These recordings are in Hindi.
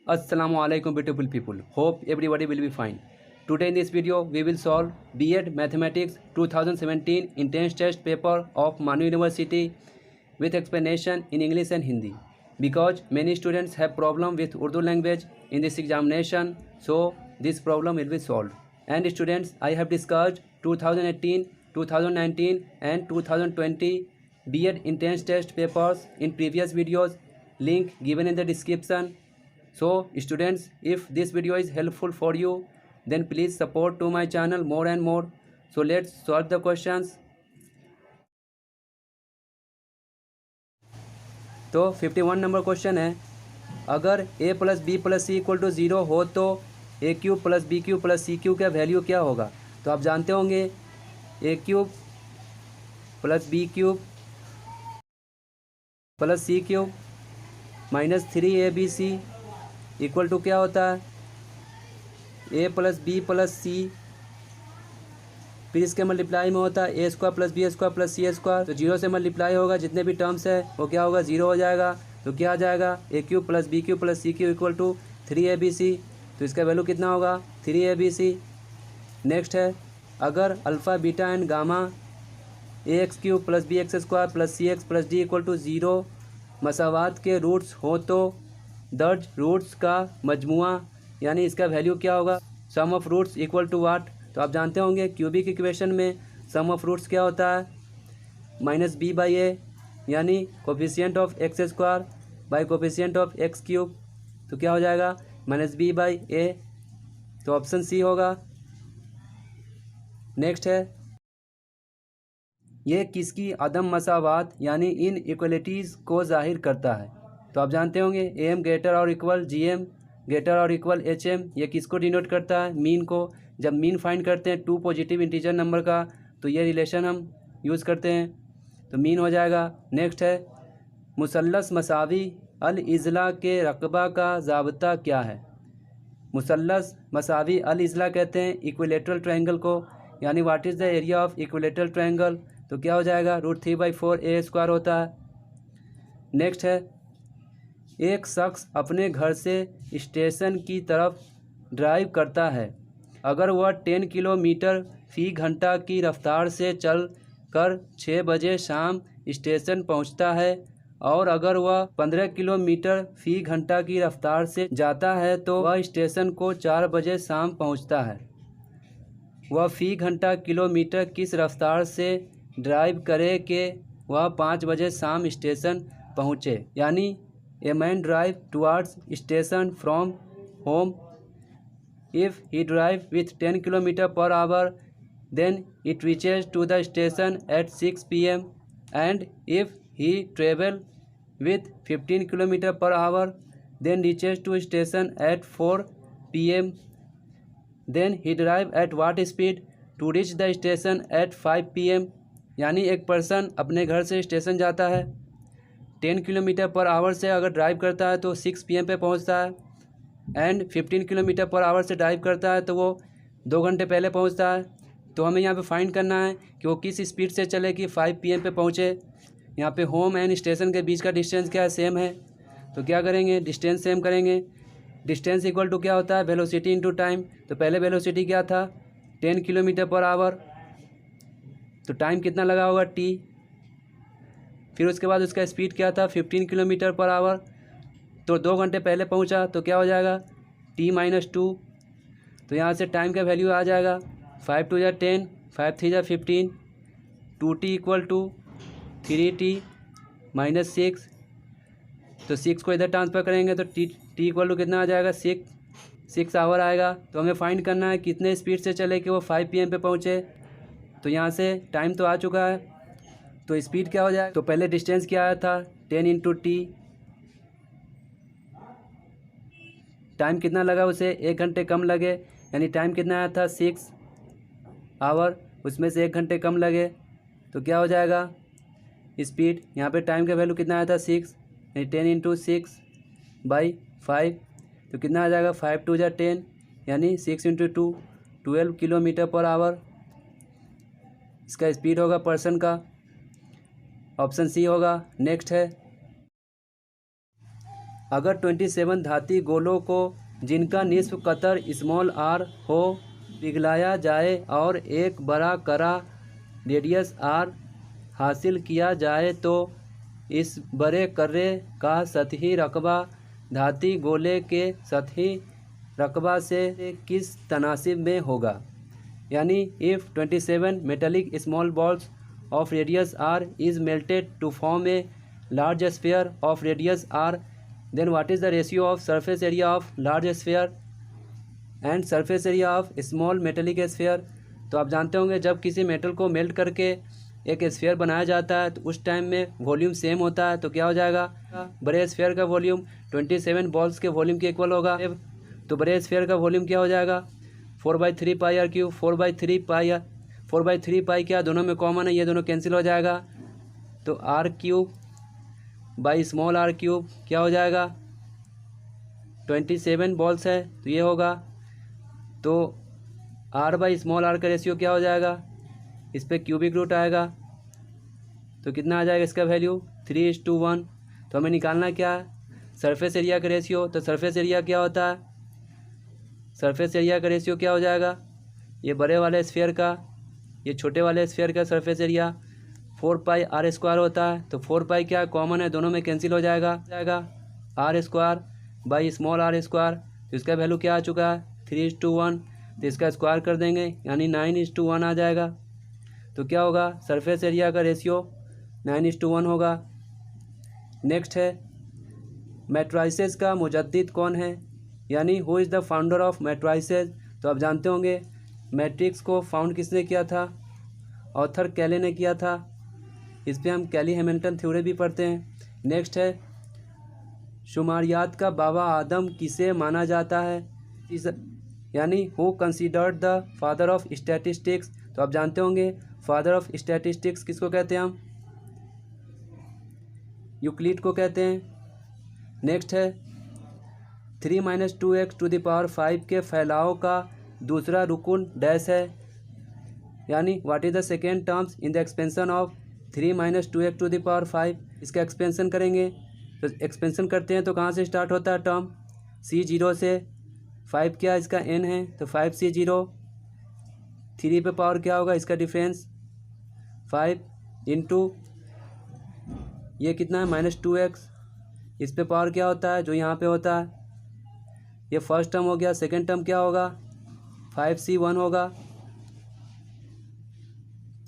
Assalamualaikum beautiful people. Hope everybody will be fine. Today in this video we will solve B.Ed Mathematics 2017 intense test paper of Manu University with explanation in English and Hindi. Because many students have problem with Urdu language in this examination, so this problem will be solved. And students, I have discussed 2018, 2019 and 2020 B.Ed intense test papers in previous videos. Link given in the description. So students, if this video is helpful for you, then please support to my channel more and more. So let's solve the questions. तो 51 नंबर क्वेश्चन है, अगर a plus B plus C equal to 0 हो तो A cube plus B cube plus C cube का वैल्यू क्या होगा। तो आप जानते होंगे A cube plus B cube plus C cube minus 3ab equal to क्या होता है A plus B plus C, फिर इसके मल्टीप्लाई में होता है A square plus B square plus C square. तो 0 से मल्टीप्लाई होगा, जितने भी टर्म्स है वो क्या होगा 0 हो जाएगा। तो क्या आ जाएगा A cube plus B cube plus C cube equal to 3abc। तो इसका वैल्यू कितना होगा 3abc। नेक्स्ट है, अगर alpha beta and gamma A X cube plus B X square plus C X plus D equal to 0 मसावात के रूट्स हो तो दर्ज रूट्स का मजमुआ यानी इसका वैल्यू क्या होगा। सम ऑफ रूट्स इक्वल टू वाट। तो आप जानते होंगे क्यूबिक इक्वेशन में सम ऑफ रूट्स क्या होता है माइनस बी बाई ए, यानी coefficient of x square by coefficient of x cube. तो क्या हो जाएगा माइनस बी बाई ए। तो ऑप्शन सी होगा। नेक्स्ट है, ये किसकी अदम मसावात यानी इन इक्वलिटीज़ को जाहिर करता है। तो आप जानते होंगे ए एम ग्रेटर और इक्वल जी एम ग्रेटर और इक्वल एच एम, ये किसको डिनोट करता है मीन को। जब मीन फाइंड करते हैं टू पॉजिटिव इंटीजर नंबर का तो ये रिलेशन हम यूज़ करते हैं, तो मीन हो जाएगा। नेक्स्ट है, मुसल्लस मसावी अल इज़ला के रकबा का ज़ाब्ता क्या है। मुसल्लस मसावी अल इज़ला कहते हैं इक्विलेटरल ट्रायंगल को, यानी what is the area of equilateral triangle. तो क्या हो जाएगा √3/4 ए स्क्वायर होता है। नेक्स्ट है, एक शख्स अपने घर से स्टेशन की तरफ ड्राइव करता है। अगर वह 10 किलोमीटर फ़ी घंटा की रफ्तार से चल कर 6 बजे शाम स्टेशन पहुंचता है और अगर वह 15 किलोमीटर फ़ी घंटा की रफ्तार से जाता है तो वह स्टेशन को 4 बजे शाम पहुंचता है। वह फ़ी घंटा किलोमीटर किस रफ्तार से ड्राइव करे कि वह 5 बजे शाम स्टेशन पहुँचे। यानी A man drive towards station from home. If he drive with 10 km per hour, then it reaches to the station at 6 p.m. And if he travel with 15 km per hour, then reaches to station at 4 p.m. Then he drive at what speed to reach the station at 5 p.m. यानी एक पर्सन अपने घर से स्टेशन जाता है 10 किलोमीटर पर आवर से अगर ड्राइव करता है तो 6 PM पे पहुंचता है एंड 15 किलोमीटर पर आवर से ड्राइव करता है तो वो 2 घंटे पहले पहुंचता है। तो हमें यहाँ पे फाइंड करना है कि वो किस स्पीड से चले कि 5 PM पे पहुँचे। यहाँ पे होम एंड स्टेशन के बीच का डिस्टेंस क्या है सेम है, तो क्या करेंगे डिस्टेंस सेम करेंगे। डिस्टेंस इक्वल टू क्या होता है वेलोसिटी इंटू टाइम। तो पहले वेलोसिटी क्या था 10 किलोमीटर पर आवर, तो टाइम कितना लगा होगा टी। फिर उसके बाद उसका स्पीड क्या था 15 किलोमीटर पर आवर, तो 2 घंटे पहले पहुंचा तो क्या हो जाएगा t-2। तो यहाँ से टाइम का वैल्यू आ जाएगा 5 2 = 10, 5 3 = 15, 2t इक्वल टू 3t - 6। तो 6 को इधर ट्रांसफ़र करेंगे तो t इक्वल टू कितना आ जाएगा 6 आवर आएगा। तो हमें फाइंड करना है कितने स्पीड से चले कि वो 5 PM पे पहुँचे। तो यहाँ से टाइम तो आ चुका है, तो स्पीड क्या हो जाएगा। तो पहले डिस्टेंस क्या आया था 10 × t, टाइम कितना लगा उसे 1 घंटे कम लगे, यानी टाइम कितना आया था 6 आवर, उसमें से 1 घंटे कम लगे तो क्या हो जाएगा स्पीड। यहाँ पे टाइम का वैल्यू कितना आया था 6, यानी 10 × 6/5। तो कितना आ जाएगा 5 2 = 10, यानी 6 × 2 12 किलोमीटर पर आवर इसका स्पीड होगा पर्सन का। ऑप्शन सी होगा। नेक्स्ट है, अगर 27 धाती गोलों को जिनका निस्फ कतर स्मॉल आर हो पिघलाया जाए और एक बड़ा करा रेडियस आर हासिल किया जाए तो इस बड़े कर्रे का सतही रकबा धाती गोले के सतही रकबा से किस तनासिब में होगा। यानी if 27 metallic small balls of radius r is melted to form a large sphere of radius r, then what is the ratio of surface area of large sphere and surface area of small metallic sphere। तो आप जानते होंगे जब किसी मेटल को मेल्ट करके एक स्फीयर बनाया जाता है तो उस टाइम में वॉल्यूम सेम होता है, तो क्या हो जाएगा, बड़े स्फीयर का वॉल्यूम 27 बॉल्स के वॉल्यूम के इक्वल होगा। तो बड़े स्फीयर का वॉल्यूम क्या हो जाएगा 4/3 पाई आर क्यूब। 4/3 पाई क्या दोनों में कॉमन है, ये दोनों कैंसिल हो जाएगा। तो R cube by small R cube क्या हो जाएगा 27 बॉल्स है तो ये होगा। तो आर बाई स्मॉल आर का रेशियो क्या हो जाएगा, इस पर क्यूबिक रूट आएगा तो कितना आ जाएगा इसका वैल्यू 3:1। तो हमें निकालना क्या है सरफेस एरिया का रेशियो। तो सरफेस एरिया क्या होता है, सरफेस एरिया का रेशियो क्या हो जाएगा, ये बड़े वाले स्फीयर का ये छोटे वाले स्फीयर का surface area 4 pi R square होता है। तो 4 पाई क्या कॉमन है, दोनों में कैंसिल हो जाएगा R square by small R square. तो इसका वैल्यू क्या आ चुका है 3:1। तो इसका स्क्वायर कर देंगे यानी 9:1 आ जाएगा। तो क्या होगा सरफेस एरिया का रेशियो 9:1 होगा। नेक्स्ट है मैट्राइसेस का मुजद्दिद कौन है, यानी who is the founder of matrices. तो आप जानते होंगे मैट्रिक्स को फाउंड किसने किया था, ऑथर कैले ने किया था। इस पर हम कैली हैमिल्टन थ्योरी भी पढ़ते हैं। नेक्स्ट है शुमारियात का बाबा आदम किसे माना जाता है, यानी who considered the father of statistics. तो आप जानते होंगे फादर ऑफ स्टैटिस्टिक्स किसको कहते हैं हम, यूक्लिड को कहते हैं। नेक्स्ट है 3 - 2x⁵ के फैलाव का दूसरा रुकुन डैश है, यानी what is the second terms in the expansion of 3 - 2x⁵। इसका एक्सपेंशन करेंगे तो एक्सपेंशन करते हैं तो कहाँ से स्टार्ट होता है टर्म C0 से। 5 क्या इसका n है तो 5C0। 3 पे पावर क्या होगा इसका डिफरेंस 5 इंटू ये कितना है -2x। इस पे पावर क्या होता है जो यहाँ पे होता है, ये फर्स्ट टर्म हो गया। सेकेंड टर्म क्या होगा 5C1 होगा।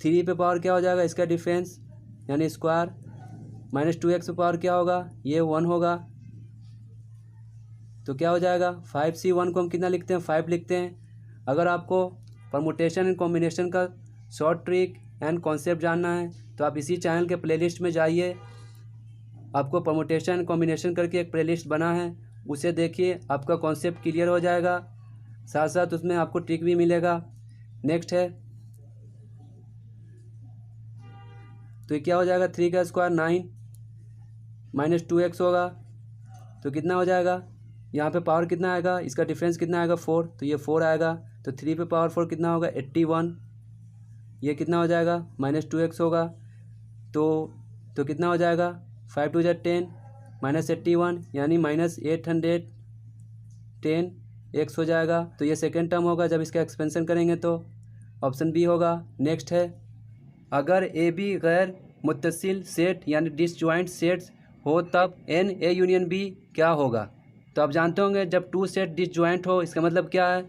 3 पे पावर क्या हो जाएगा इसका डिफरेंस यानी स्क्वायर। -2x पे पावर क्या होगा ये 1 होगा। तो क्या हो जाएगा 5C1 को हम कितना लिखते हैं 5 लिखते हैं। अगर आपको परमुटेशन एंड कॉम्बिनेशन का शॉर्ट ट्रिक एंड कॉन्सेप्ट जानना है तो आप इसी चैनल के प्लेलिस्ट में जाइए, आपको परमुटेशन एंड कॉम्बिनेशन करके एक प्लेलिस्ट बना है, उसे देखिए, आपका कॉन्सेप्ट क्लियर हो जाएगा, साथ साथ उसमें आपको ट्रिक भी मिलेगा। नेक्स्ट है तो ये क्या हो जाएगा 3 का स्क्वायर 9 -2x होगा तो कितना हो जाएगा, यहाँ पे पावर कितना आएगा इसका डिफरेंस कितना आएगा 4, तो ये 4 आएगा। तो 3 पे पावर 4 कितना होगा 81। ये कितना हो जाएगा -2x होगा तो कितना हो जाएगा 5 × 2 = 10 -81 यानी -810x हो जाएगा। तो ये सेकेंड टर्म होगा जब इसका एक्सपेंशन करेंगे तो ऑप्शन बी होगा। नेक्स्ट है अगर ए बी गैर मुत्तसिल सेट यानी डिसजॉइंट सेट्स हो तब एन ए यूनियन बी क्या होगा। तो आप जानते होंगे जब 2 सेट डिसजॉइंट हो इसका मतलब क्या है,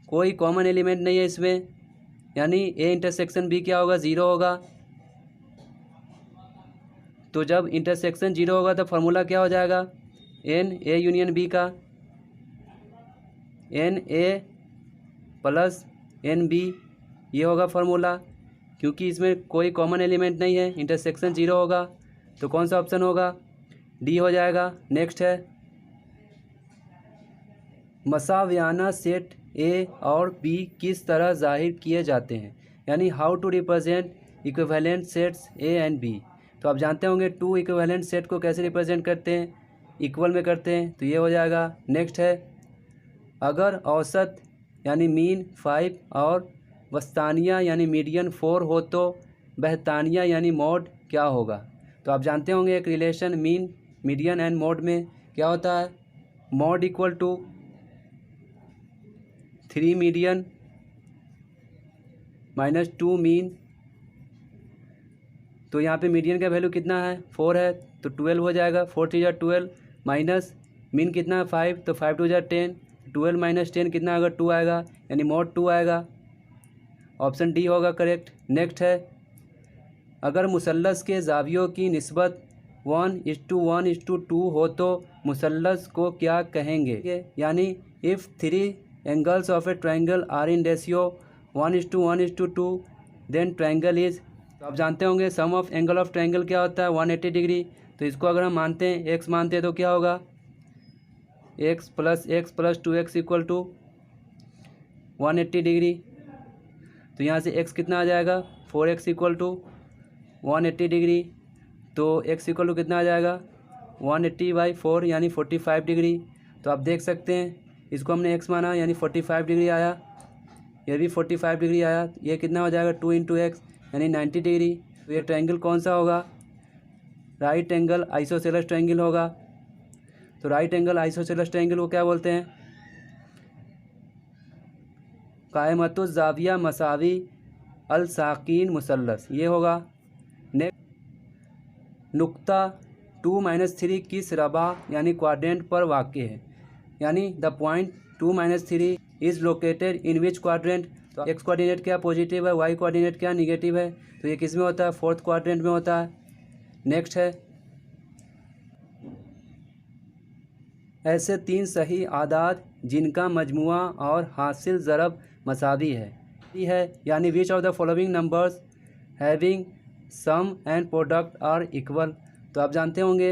कोई कॉमन एलिमेंट नहीं है इसमें, यानी ए इंटरसेक्शन बी क्या होगा 0 होगा। तो जब इंटरसेक्शन 0 होगा तो फार्मूला क्या हो जाएगा एन ए यूनियन बी का, N A plus N B, ये होगा फार्मूला। क्योंकि इसमें कोई कॉमन एलिमेंट नहीं है, इंटरसेक्शन 0 होगा, तो कौन सा ऑप्शन होगा डी हो जाएगा। नेक्स्ट है मसावियाना सेट ए और बी किस तरह जाहिर किए जाते हैं, यानी how to represent equivalent sets A and B. तो आप जानते होंगे 2 इक्विवेलेंट सेट को कैसे रिप्रेजेंट करते हैं, इक्वल में करते हैं, तो ये हो जाएगा। नेक्स्ट है अगर औसत यानी मीन 5 और वस्तानिया यानी मीडियन 4 हो तो बहतानिया यानी मॉड क्या होगा। तो आप जानते होंगे एक relation mean median and mode में क्या होता है, mode equal to 3 median minus 2 mean. तो यहाँ पे मीडियन का वैल्यू कितना है, 4 है, तो 12 हो जाएगा। 4 3 12 माइनस मीन कितना है 5, तो 5 2 10, 12 माइनस 10 कितना आएगा, 2 आएगा, यानी मॉड 2 आएगा। ऑप्शन डी होगा करेक्ट। नेक्स्ट है, अगर मुसल्लस के ज़ावियों की निस्बत 1:1:2 हो तो मुसल्लस को क्या कहेंगे, यानी if 3 angles of a triangle are in ratio 1:1:2 then triangle is. तो आप जानते होंगे sum of angle of triangle क्या होता है, 180 डिग्री। तो इसको अगर हम मानते हैं, एक्स मानते हैं, तो क्या होगा, x + 2x = 180 डिग्री। तो यहाँ से x कितना आ जाएगा, 4x = 180 डिग्री। तो x = कितना आ जाएगा, 180/4 यानी 45 डिग्री। तो आप देख सकते हैं, इसको हमने x माना यानी 45 डिग्री आया, ये भी 45 डिग्री आया। ये कितना हो जाएगा, 2 × x यानी 90 डिग्री। तो ये ट्रायंगल कौन सा होगा, राइट एंगल आइसोसेलेस ट्रायंगल होगा। तो राइट एंगल आइसोसेलेस ट्रायंगल को क्या बोलते हैं, कायमतुज़ ज़ाविया मसावी अल साकीन मुसल्लस, ये होगा। नेक्स्ट, नुक्ता 2-3 किस रबा यानी क्वाड्रेंट पर वाक़ है, यानी the point 2-3 is located in which quadrant. तो एक्स कोऑर्डिनेट क्या पॉजिटिव है, वाई कोऑर्डिनेट क्या निगेटिव है, तो ये किस में होता है, 4th क्वाड्रेंट में होता है। नेक्स्ट है, ऐसे 3 सही आदाद जिनका मजमुआ और हासिल ज़रब मसावी है यानी which of the following numbers having sum and product are equal. तो आप जानते होंगे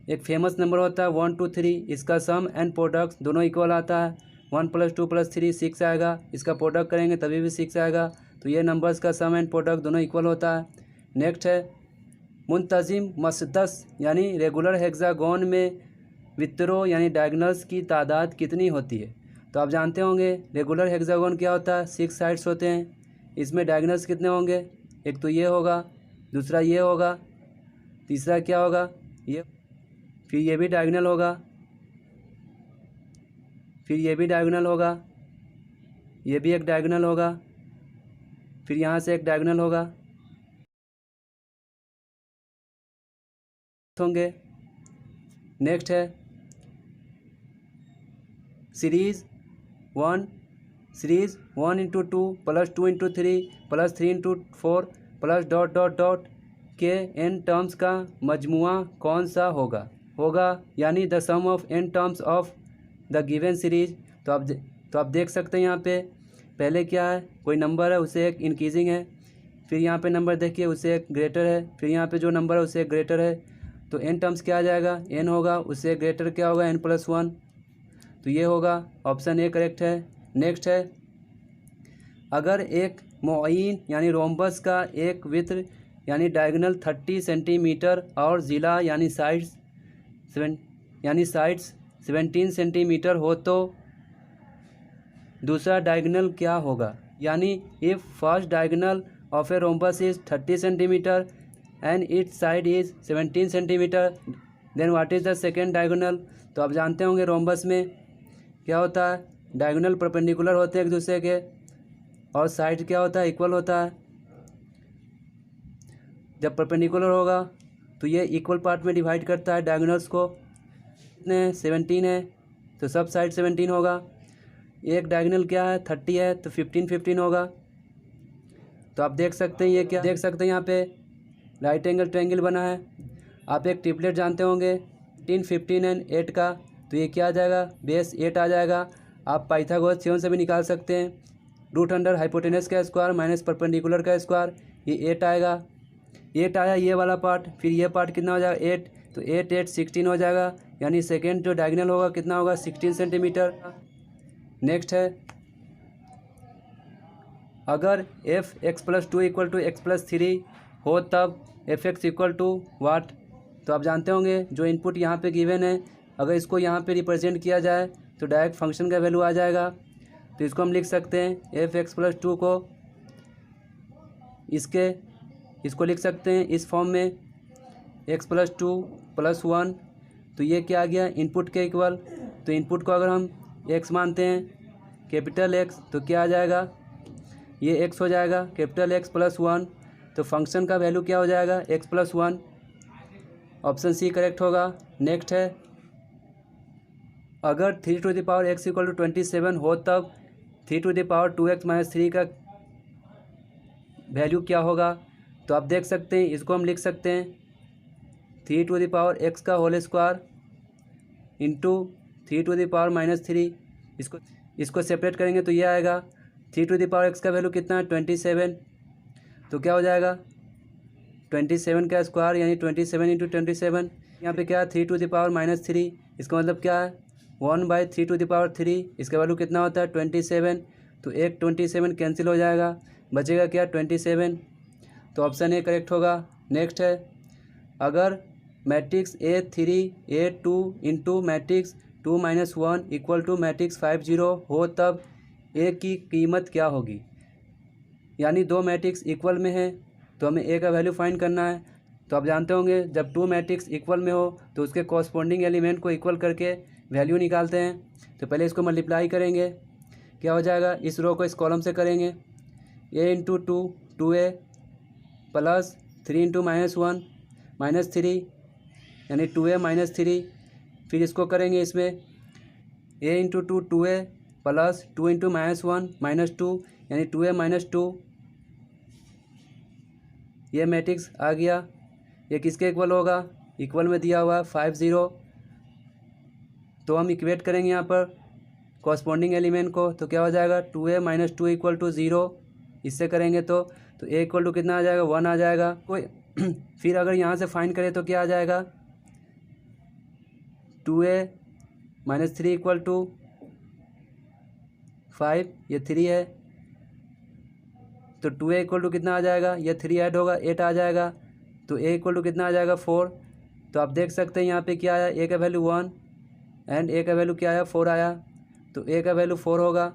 एक फेमस नंबर होता है 1 2 3, इसका सम एंड प्रोडक्ट दोनों इक्वल आता है। 1 + 2 + 3 6 आएगा, इसका प्रोडक्ट करेंगे तभी भी 6 आएगा। तो ये नंबर्स का सम एंड प्रोडक्ट दोनों इक्वल होता है। नेक्स्ट है, मुंतज़िम मसदस यानी रेगुलर हेक्सागोन में वित्रों यानी डायगनल्स की तादाद कितनी होती है। तो आप जानते होंगे रेगुलर हेक्सागोन क्या होता है, 6 साइड्स होते हैं, इसमें डायगनल्स कितने होंगे, एक तो ये होगा, दूसरा ये होगा, तीसरा क्या होगा, ये, फिर ये भी डायगनल होगा, फिर ये भी डायगोनल होगा, ये भी एक डायगोनल होगा, फिर यहाँ से एक डायगोनल होगा होंगे। नेक्स्ट है सीरीज़ 1 × 2 + 2 × 3 + 3 × 4 + ... के n टर्म्स का मजमुआ कौन सा होगा यानी the sum of n terms of the given series. तो आप देख सकते हैं यहाँ पे पहले क्या है, कोई नंबर है उसे एक इंक्रीजिंग है, फिर यहाँ पे नंबर देखिए उसे एक ग्रेटर है, फिर यहाँ पे जो नंबर है उसे एक ग्रेटर है। तो n टर्म्स क्या आ जाएगा, n होगा, उससे ग्रेटर क्या होगा, n+1। तो ये होगा, ऑप्शन ए करेक्ट है। नेक्स्ट है, अगर एक मुअय्यन यानी रोम्बस का एक वित्र यानी डायगोनल 30 सेंटीमीटर और ज़िला यानी साइड्स 17 सेंटीमीटर हो तो दूसरा डायगोनल क्या होगा, यानी if first diagonal of a rhombus is 30 centimetre and its side is 17 centimetre then what is the second diagonal. तो आप जानते होंगे रोम्बस में क्या होता है, डायगोनल परपेंडिकुलर होते हैं एक दूसरे के, और साइड क्या होता है, इक्वल होता है। जब परपेंडिकुलर होगा तो ये इक्वल पार्ट में डिवाइड करता है डायगोनल्स को। कितने 17 है तो सब साइड 17 होगा। एक डायगोनल क्या है 30 है तो 15 होगा। तो आप देख सकते हैं ये क्या देख सकते हैं, यहाँ पे राइट एंगल ट्रायंगल बना है। आप एक ट्रिपलेट जानते होंगे 15 एंड 8 का, तो ये क्या आ जाएगा, बेस 8 आ जाएगा। आप पाइथागोरस थ्योरम से भी निकाल सकते हैं, √ हाइपोटेनस का स्क्वायर माइनस परपेंडिकुलर का स्क्वायर, ये 8 आएगा। 8 आया ये वाला पार्ट, फिर ये पार्ट कितना हो जाएगा 8, तो 8 8 16 हो जाएगा, यानी सेकेंड जो डायगोनल होगा कितना होगा 16 सेंटीमीटर। नेक्स्ट है, अगर f(x+2) = x+3 हो तब f(x) = वाट। तो आप जानते होंगे जो इनपुट यहाँ पे गिवन है, अगर इसको यहाँ पे रिप्रेजेंट किया जाए तो डायरेक्ट फंक्शन का वैल्यू आ जाएगा। तो इसको हम लिख सकते हैं f(x+2) को इसको लिख सकते हैं इस फॉर्म में x+2 + 1 तो ये क्या आ गया, इनपुट के इक्वल। तो इनपुट को अगर हम एक्स मानते हैं, कैपिटल एक्स, तो क्या आ जाएगा, ये एक्स हो जाएगा, कैपिटल एक्स प्लस 1। तो फंक्शन का वैल्यू क्या हो जाएगा, X plus 1। Option C correct होगा। नेक्स्ट है, अगर 3 to the power X equal to 27 हो तब 3 to the power 2x minus 3 का वैल्यू क्या होगा। तो आप देख सकते हैं, इसको हम लिख सकते हैं 3 टू द पावर एक्स का whole square into 3 to the power minus 3। इसको सेपरेट करेंगे तो ये आएगा, 3 टू द पावर एक्स का वैल्यू कितना है 27। तो क्या हो जाएगा 27 का स्क्वायर यानी 27 इंटू 27। यहाँ पे क्या है 3 टू द पावर माइनस 3, इसका मतलब क्या है 1/3 टू द पावर 3। इसका वैल्यू कितना होता है 27। तो एक 27 कैंसिल हो जाएगा, बचेगा क्या 27। तो ऑप्शन ए करेक्ट होगा। नेक्स्ट है, अगर matrix A3 A2 into matrix 2 - 1 equal to matrix 5 0 हो तब ए की कीमत क्या होगी। यानी दो मैट्रिक्स इक्वल में है तो हमें ए का वैल्यू फाइंड करना है। तो आप जानते होंगे जब टू मैट्रिक्स इक्वल में हो तो उसके कॉरस्पॉन्डिंग एलिमेंट को इक्वल करके वैल्यू निकालते हैं। तो पहले इसको मल्टीप्लाई करेंगे, क्या हो जाएगा, इस रो को इस कॉलम से करेंगे, a into 2 2a plus 3 into -1 -3 यानी 2a माइनस 3। फिर इसको करेंगे इसमें a into 2 2a plus 2 into -1 -2 यानी 2a माइनस 2। ये मैट्रिक्स आ गया। ये किसके इक्वल होगा, इक्वल में दिया हुआ है 5 0। तो हम इक्वेट करेंगे यहाँ पर कॉरस्पॉन्डिंग एलिमेंट को, तो क्या हो जाएगा 2a माइनस 2 इक्वल टू 0। इससे करेंगे तो a इक्वल टू कितना आ जाएगा 1 आ जाएगा कोई। फिर अगर यहाँ से फाइंड करें तो क्या आ जाएगा 2a माइनस 3 इक्वल टू 5, ये 3 है। तो 2a इक्वल टू कितना आ जाएगा, ये 3 ऐड होगा 8 आ जाएगा। तो a इक्वल टू कितना आ जाएगा 4। तो आप देख सकते हैं यहाँ पे क्या आया, a का वैल्यू 1 एंड a का वैल्यू क्या आया 4 आया। तो a का वैल्यू 4 होगा।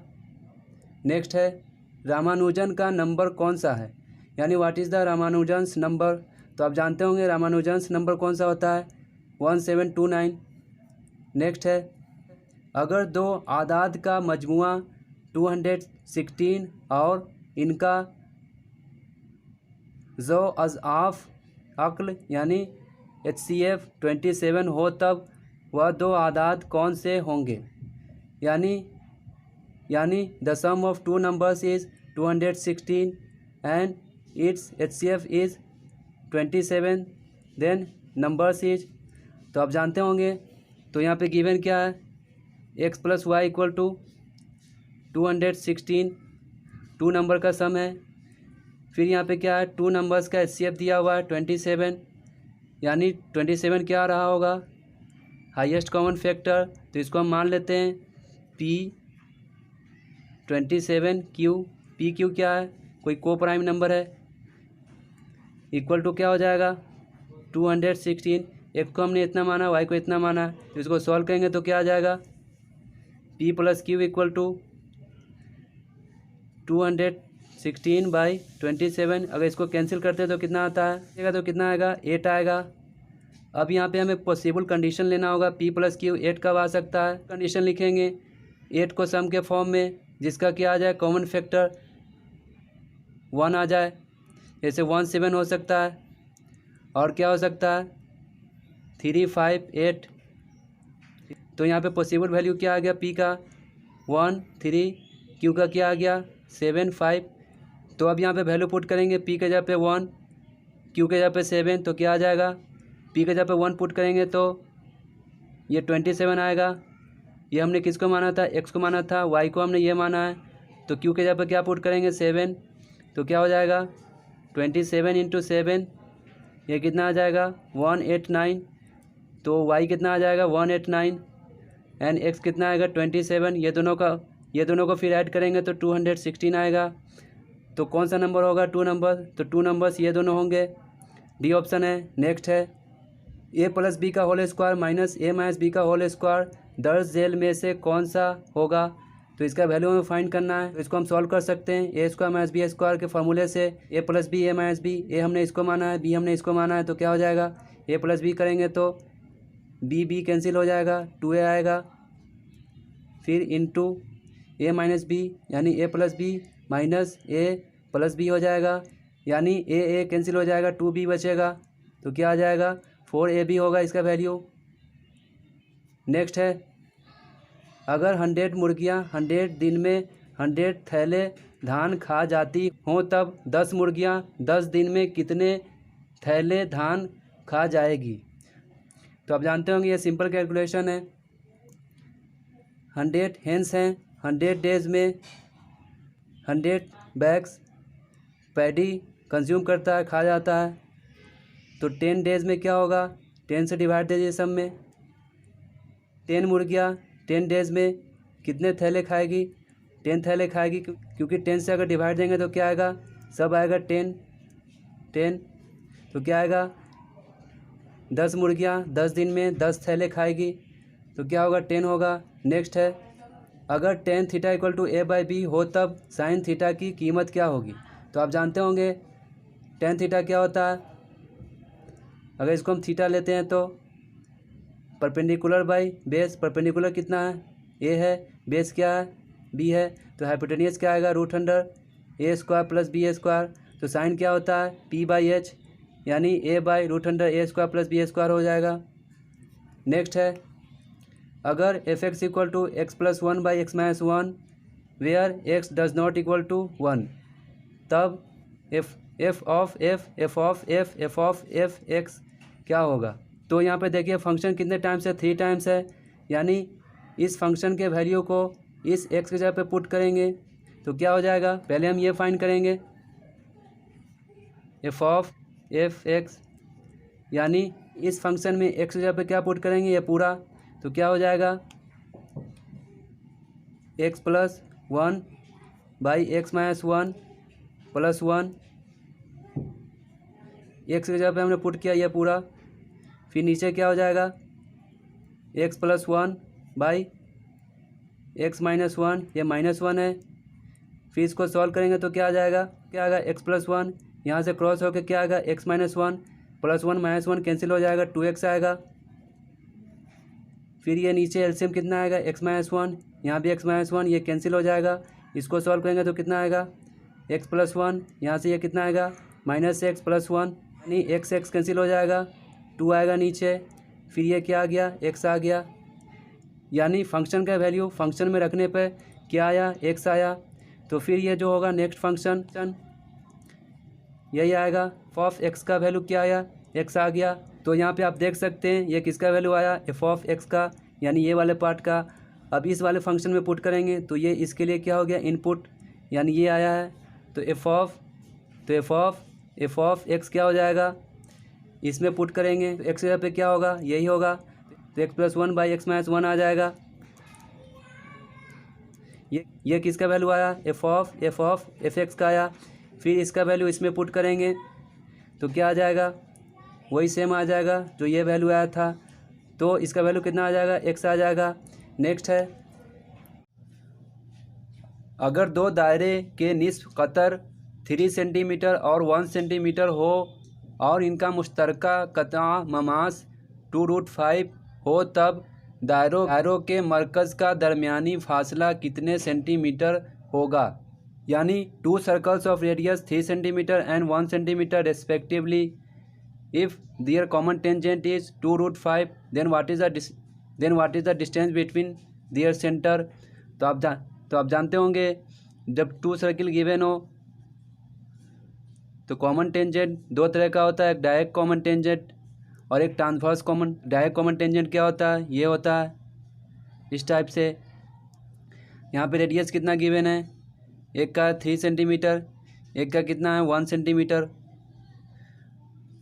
नेक्स्ट है, रामानुजन का नंबर कौन सा है, यानी व्हाट इज़ द रामानुजन्स नंबर। तो आप जानते होंगे रामानुजन्स नंबर कौन सा होता है 1729। नेक्स्ट है, अगर दो आदाद का मजमुआ 216 और इनका ज़ो अज़आफ़ अक्ल यानी HCF 27 हो तब वह दो आदाद कौन से होंगे। यानी the sum of two numbers is 216 and its HCF is 27, then numbers is. तो आप जानते होंगे, तो यहाँ पे गिवन क्या है x plus Y equal to 216, two number का सम है। फिर यहाँ पे क्या है, टू नंबर्स का HCF दिया हुआ है 27, यानी 27 क्या रहा होगा हाईएस्ट कॉमन फैक्टर। तो इसको हम मान लेते हैं P27Q। PQ क्या है, कोई को प्राइम नंबर है, इक्वल टू क्या हो जाएगा 216। x को हमने इतना माना, y को इतना माना, तो इसको सॉल्व करेंगे तो क्या आ जाएगा P plus Q equal to 216/27। अगर इसको कैंसिल करते हैं तो कितना आता है, तो कितना आएगा 8 आएगा। अब यहाँ पे हमें पॉसिबल कंडीशन लेना होगा, P प्लस Q 8 कब आ सकता है। कंडीशन लिखेंगे 8 को सम के फॉर्म में, जिसका क्या आ जाए कॉमन फैक्टर 1 आ जाए, जैसे 1 7 हो सकता है, और क्या हो सकता है 3 5 8। तो यहाँ पे पॉसिबल वैल्यू क्या आ गया, P का 1 3, Q का क्या आ गया 7 5। तो अब यहाँ पे वैल्यू पुट करेंगे, P के जगह पे 1, Q के जगह पे 7, तो क्या आ जाएगा P के जगह पे 1 पुट करेंगे तो ये 27 आएगा। ये हमने किसको माना था, x को माना था, y को हमने ये माना है। तो Q के जगह पे क्या पुट करेंगे 7, तो क्या हो जाएगा 27 इंटू 7, ये कितना आ जाएगा 189। तो y कितना आ जाएगा 189 एंड x कितना आएगा 27। ये दोनों को फिर ऐड करेंगे तो 216 आएगा। तो कौन सा नंबर होगा 2 नंबर, तो 2 नंबर्स ये दोनों होंगे, डी ऑप्शन है। नेक्स्ट है, a प्लस बी का whole square minus a minus B का होल स्क्वायर दर्ज झेल में से कौन सा होगा। तो इसका वैल्यू हमें फाइंड करना है। तो इसको हम सॉल्व कर सकते हैं a square minus B square के फार्मूले से, a plus B a minus B, a हमने इसको माना है, b हमने इसको माना है, तो क्या हो जाएगा a प्लस बी करेंगे तो बी कैंसिल हो जाएगा, 2a आएगा, फिर इंटू a माइनस बी यानी a plus B minus a plus B हो जाएगा, यानी a कैंसिल हो जाएगा, 2b बचेगा, तो क्या आ जाएगा 4ab होगा इसका वैल्यू। नेक्स्ट है, अगर 100 मुर्गियाँ 100 दिन में 100 थैले धान खा जाती हों तब 10 मुर्गियाँ 10 दिन में कितने थैले धान खा जाएगी। तो आप जानते होंगे ये सिंपल कैलकुलेशन है। 100 हेंस हैं, 100 डेज में 100 बैग्स पैडी कंज्यूम करता है, खा जाता है, तो 10 डेज में क्या होगा, 10 से डिवाइड दीजिए सब में। 10 मुर्गियाँ 10 डेज में कितने थैले खाएगी, 10 थैले खाएगी, क्योंकि 10 से अगर डिवाइड देंगे तो क्या आएगा, सब आएगा 10 10, तो क्या आएगा 10 मुर्गियाँ 10 दिन में 10 थैले खाएगी, तो क्या होगा 10 होगा। नेक्स्ट है, अगर tan theta equal to a/b हो तब sin थीटा की कीमत क्या होगी। तो आप जानते होंगे tan थीटा क्या होता है। अगर इसको हम थीटा लेते हैं तो परपेंडिकुलर बाई बेस, परपेंडिकुलर कितना है a है, बेस क्या है b है, तो हाइपोटेनियस क्या आएगा √a² प्लस b², तो साइन क्या होता है p/h यानी a/√a² प्लस b² हो जाएगा। नेक्स्ट है, अगर f(x) equal to x+1/x-1 where x does not equal to 1 तब f ऑफ f(x) क्या होगा। तो यहाँ पे देखिए फंक्शन कितने टाइम्स है, 3 टाइम्स है, यानी इस फंक्शन के वैल्यू को इस x की जगह पे पुट करेंगे तो क्या हो जाएगा, पहले हम ये फाइंड करेंगे f ऑफ f(x), यानी इस फंक्शन में x की जगह पे क्या पुट करेंगे, ये पूरा, तो क्या हो जाएगा x+1/x-1 प्लस 1, x की जगह पे हमने पुट किया ये पूरा, फिर नीचे क्या हो जाएगा x+1/x-1, ये -1 है, फिर इसको सॉल्व करेंगे तो क्या आ जाएगा, क्या आएगा x+1, यहाँ से क्रॉस होकर क्या आएगा x-1 प्लस 1 -1 कैंसिल हो जाएगा, 2x आएगा, फिर ये नीचे एलसीएम कितना आएगा x-1, यहाँ भी x-1, ये कैंसिल हो जाएगा, इसको सॉल्व करेंगे तो कितना आएगा x+1, यहाँ से ये कितना आएगा -x + 1, यानी x कैंसिल हो जाएगा, 2 आएगा नीचे, फिर ये क्या आ गया x आ गया, यानी फंक्शन का वैल्यू फंक्शन में रखने पे क्या आया x आया। तो फिर ये जो होगा नेक्स्ट फंक्शन यही आएगा, f ऑफ x का वैल्यू क्या आया x आ गया। तो यहाँ पे आप देख सकते हैं ये किसका वैल्यू आया f ऑफ x का, यानी ये वाले पार्ट का। अब इस वाले फंक्शन में पुट करेंगे तो ये इसके लिए क्या हो गया इनपुट, यानी ये आया है, तो f ऑफ x क्या हो जाएगा, इसमें पुट करेंगे तो x की जगह पे क्या होगा यही होगा, तो x+1/x-1 आ जाएगा। ये किसका वैल्यू आया f ऑफ f(x) का आया, फिर इसका वैल्यू इसमें पुट करेंगे तो क्या आ जाएगा, वही सेम आ जाएगा जो ये वैल्यू आया था, तो इसका वैल्यू कितना आ जाएगा x आ जाएगा। नेक्स्ट है, अगर दो दायरे के निस्फ कतर 3 सेंटीमीटर और 1 सेंटीमीटर हो और इनका मुश्तरका कतआ ममास 2√5 हो तब दायरों के मरकज़ का दरमियानी फासला कितने सेंटीमीटर होगा। यानी 2 circles of radius 3 centimetre and 1 centimetre respectively, if their common tangent is 2√5 then what is the distance between their center। तो आप जानते होंगे जब 2 सर्किल गिवन हो तो कॉमन टेंजेंट 2 तरह का होता है, एक डायरेक्ट कॉमन टेंजेंट और एक transverse common. Direct common tangent क्या होता है, ये होता है इस टाइप से। यहाँ पे रेडियस कितना गिवन है, एक का 3 सेंटीमीटर, एक का कितना है 1 सेंटीमीटर,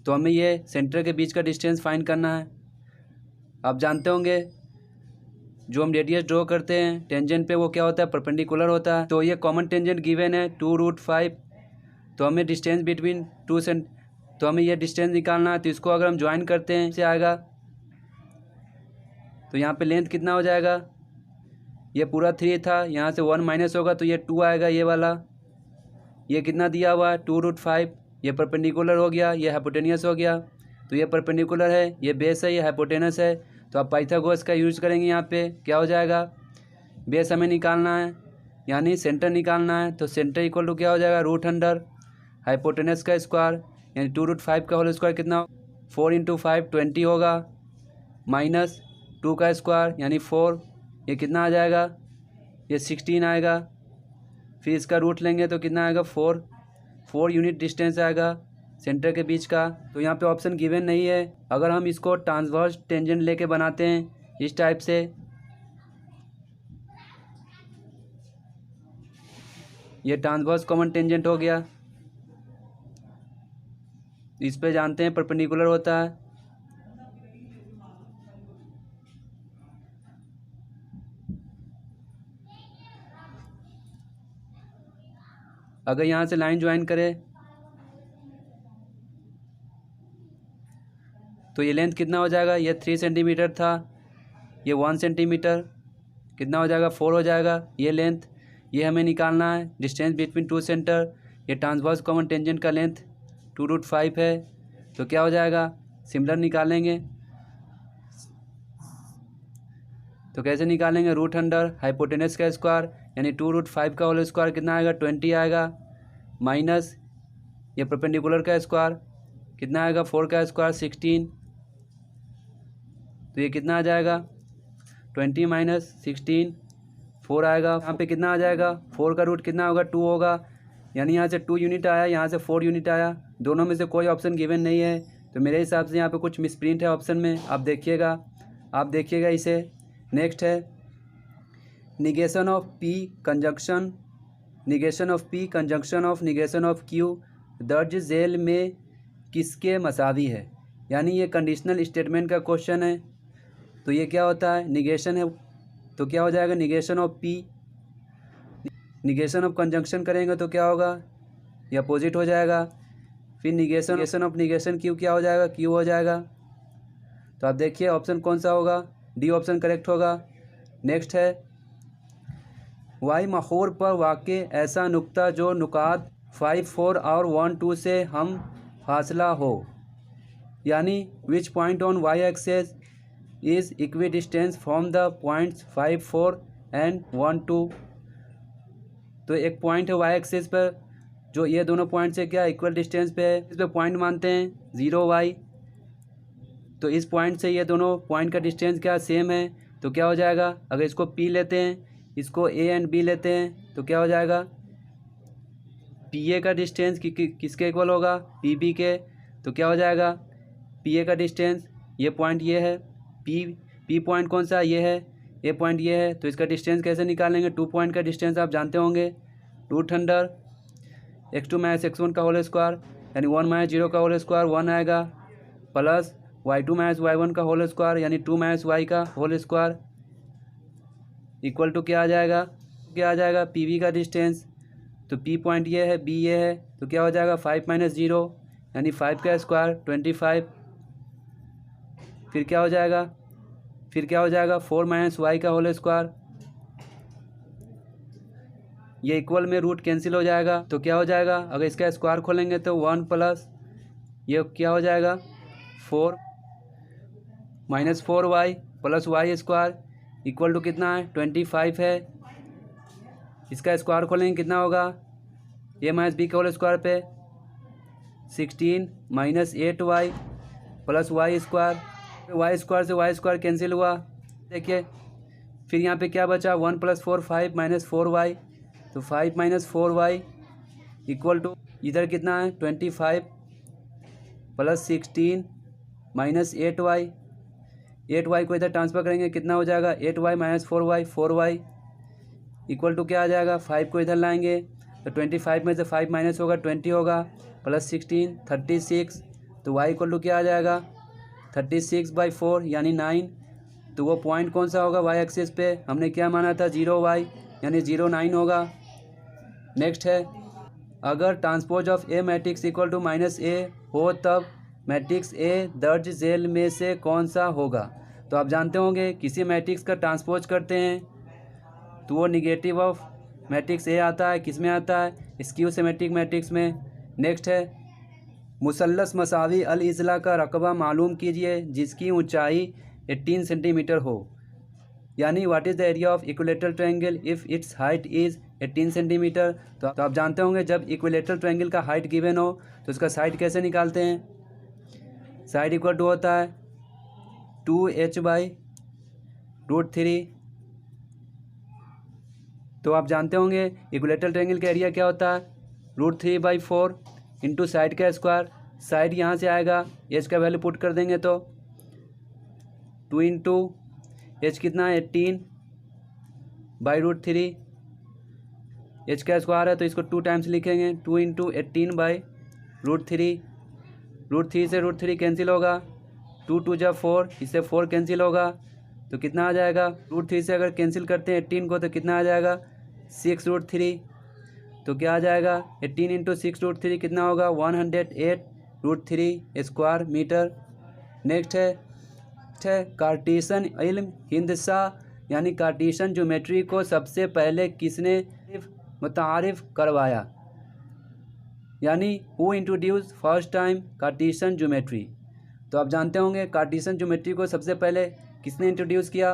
तो हमें ये सेंटर के बीच का डिस्टेंस फाइंड करना है। आप जानते होंगे जो हम रेडियस ड्रॉ करते हैं टेंजेंट पे वो क्या होता है परपेंडिकुलर होता है। तो ये कॉमन टेंजेंट गिवन है 2√5, तो हमें डिस्टेंस बिटवीन तो हमें ये डिस्टेंस निकालना है। तो इसको अगर हम ज्वाइन करते हैं से आएगा, तो यहाँ पे लेंथ कितना हो जाएगा, ये पूरा 3 था, यहाँ से 1 माइनस होगा तो ये 2 आएगा, ये वाला ये कितना दिया हुआ है 2√5, ये परपेंडिकुलर हो गया, ये हाइपोटेनियस हो गया, तो ये परपेंडिकुलर है, ये बेस है, ये हाइपोटेनस है, तो आप पाइथागोरस का यूज करेंगे। यहाँ पे क्या हो जाएगा, बेस हमें निकालना है यानी सेंटर निकालना है। तो सेंटर इक्वल टू क्या हो जाएगा, रूट अंडर हाइपोटेनस का स्क्वायर यानी 2√5 का होल स्क्वायर कितना, 4 × 5 20 होगा, माइनस 2 का स्क्वायर यानी 4, ये कितना आ जाएगा, ये 16 आएगा। फिर इसका रूट लेंगे तो कितना आएगा, 4 यूनिट डिस्टेंस आएगा सेंटर के बीच का। तो यहाँ पे ऑप्शन गिवन नहीं है। अगर हम इसको ट्रांसवर्स टेंजेंट लेके बनाते हैं इस टाइप से, ये ट्रांसवर्स कॉमन टेंजेंट हो गया, इस पे जानते हैं परपेंडिकुलर होता है। अगर यहाँ से लाइन ज्वाइन करें तो ये लेंथ कितना हो जाएगा, ये 3 सेंटीमीटर था, ये 1 सेंटीमीटर, कितना हो जाएगा, 4 हो जाएगा। ये लेंथ ये हमें निकालना है, डिस्टेंस बिटवीन 2 सेंटर। ये ट्रांसवर्स कॉमन टेंजेंट का लेंथ 2√5 है। तो क्या हो जाएगा, सिमिलर निकालेंगे। तो कैसे निकालेंगे, रूट अंडर हाइपोटेनस का स्क्वायर यानी 2√5 का होल स्क्वायर कितना आएगा, 20 आएगा, माइनस ये परपेंडिकुलर का स्क्वायर कितना आएगा, 4 का स्क्वायर 16। तो ये कितना आ जाएगा, 20 माइनस 16 4 आएगा। यहाँ पे कितना आ जाएगा, 4 का रूट कितना होगा, 2 होगा, यानी यहाँ से 2 यूनिट आया, यहाँ से 4 यूनिट आया। दोनों में से कोई ऑप्शन गिवन नहीं है। तो मेरे हिसाब से यहाँ पे कुछ मिसप्रिंट है ऑप्शन में, आप देखिएगा इसे। नेक्स्ट है negation of P conjunction, negation of P conjunction of negation of Q दर्ज झेल में किसके मसावी है। यानी ये कंडीशनल स्टेटमेंट का क्वेश्चन है। तो ये क्या होता है, निगेशन है, तो क्या हो जाएगा, negation of P, negation of conjunction करेंगे तो क्या होगा, ये अपोजिट हो जाएगा। फिर निगेशन ऑफ निगेशन क्यू क्या हो जाएगा, क्यू हो जाएगा। तो आप देखिए ऑप्शन कौन सा होगा, डी ऑप्शन करेक्ट होगा। नेक्स्ट है वाई मखोर पर वाक़े ऐसा नुक्ता जो नुकात 5, 4 और 1, 2 से हम फासला हो, यानी which point on Y axis is equidistant from the points 5, 4 and 1, 2। तो एक पॉइंट है वाई एक्सेस पर जो ये दोनों पॉइंट से क्या इक्वल डिस्टेंस पे है, इस पर पॉइंट मानते हैं 0y। तो इस पॉइंट से ये दोनों पॉइंट का डिस्टेंस क्या सेम है। तो क्या हो जाएगा, अगर इसको P लेते हैं, इसको A एंड B लेते हैं, तो क्या हो जाएगा, PA का डिस्टेंस किसके इक्वल होगा, PB के। तो क्या हो जाएगा, PA का डिस्टेंस ये पॉइंट ये है, P पॉइंट कौन सा ये है, A पॉइंट ये है। तो इसका डिस्टेंस कैसे निकालेंगे, 2 पॉइंट का डिस्टेंस आप जानते होंगे, रूट अंडर x2 - x1 का होल स्क्वायर यानी 1 - 0 का होल स्क्वायर 1 आएगा, प्लस y2 - y1 का होल स्क्वायर यानी 2 - y का होल स्क्वायर इक्वल टू क्या आ जाएगा, PB का डिस्टेंस। तो P पॉइंट ये है, B ये है, तो क्या हो जाएगा 5 - 0 यानी 5 का स्क्वायर 25। फिर क्या हो जाएगा 4 - y का होल स्क्वायर, ये इक्वल में रूट कैंसिल हो जाएगा। तो क्या हो जाएगा, अगर इसका स्क्वायर खोलेंगे तो 1 प्लस ये क्या हो जाएगा 4 - 4y plus y square equal to कितना है 25 है। इसका स्क्वायर खोलेंगे कितना होगा, a - b के होल स्क्वायर पे 16 - 8y plus y square, y square से y स्क्वायर कैंसिल हुआ। देखिए फिर यहाँ पे क्या बचा, 1 + 4 5 - 4y, तो 5 - 4y इक्वल टू इधर कितना है 25 प्लस 16 - 8y, 8y को इधर ट्रांसफ़र करेंगे कितना हो जाएगा 8y - 4y, 4y equal to क्या आ जाएगा, 5 को इधर लाएंगे तो 25 में से 5 माइनस होगा 20 होगा, प्लस 16 36। तो y इक्वल टू क्या आ जाएगा 36/4 यानी 9। तो वो पॉइंट कौन सा होगा, y एक्सिस पे हमने क्या माना था 0y यानी 0 9 होगा। नेक्स्ट है अगर transpose of a matrix equal to -a हो तब मैट्रिक्स ए दर्ज झेल में से कौन सा होगा। तो आप जानते होंगे किसी मैट्रिक्स का ट्रांसपोज करते हैं तो वो निगेटिव ऑफ मैट्रिक्स ए आता है, किस में आता है, स्क्यू सिमेट्रिक मैट्रिक्स में। नेक्स्ट है मुसल्लस मसावी अल इज़ला का रकबा मालूम कीजिए जिसकी ऊंचाई 18 सेंटीमीटर हो। यानी what is the area of equilateral triangle if it's height is 18 centimetre. तो आप जानते होंगे जब इक्विलेटरल ट्रायंगल का हाइट गिवन हो तो उसका साइड कैसे निकालते हैं। साइड इक्वल टू होता है 2h/√3। तो आप जानते होंगे इक्विलेटरल ट्रायंगल का एरिया क्या होता है, √3/4 इंटू साइड का स्क्वायर। साइड यहाँ से आएगा, एच का वैल्यू पुट कर देंगे तो 2 इंटू एच कितना है 18/√3। एच का स्क्वायर है तो इसको 2 टाइम्स लिखेंगे, 2 इंटू 18/√3। √3 से √3 कैंसिल होगा, 2 2 जा 4, इससे 4 कैंसिल होगा तो कितना आ जाएगा। √3 से अगर कैंसिल करते हैं 18 को तो कितना आ जाएगा 6√3। तो क्या आ जाएगा 18 इंटू 6√3 कितना होगा 108√3 स्क्वायर मीटर। नेक्स्ट है कार्टेशियन इल्म हिंदसा, यानी कार्टेशियन ज्योमेट्री को सबसे पहले किसने मुतारिफ करवाया, यानी who introduce first time Cartesian geometry. तो आप जानते होंगे कार्टेशियन ज्योमेट्री को सबसे पहले किसने इंट्रोड्यूस किया,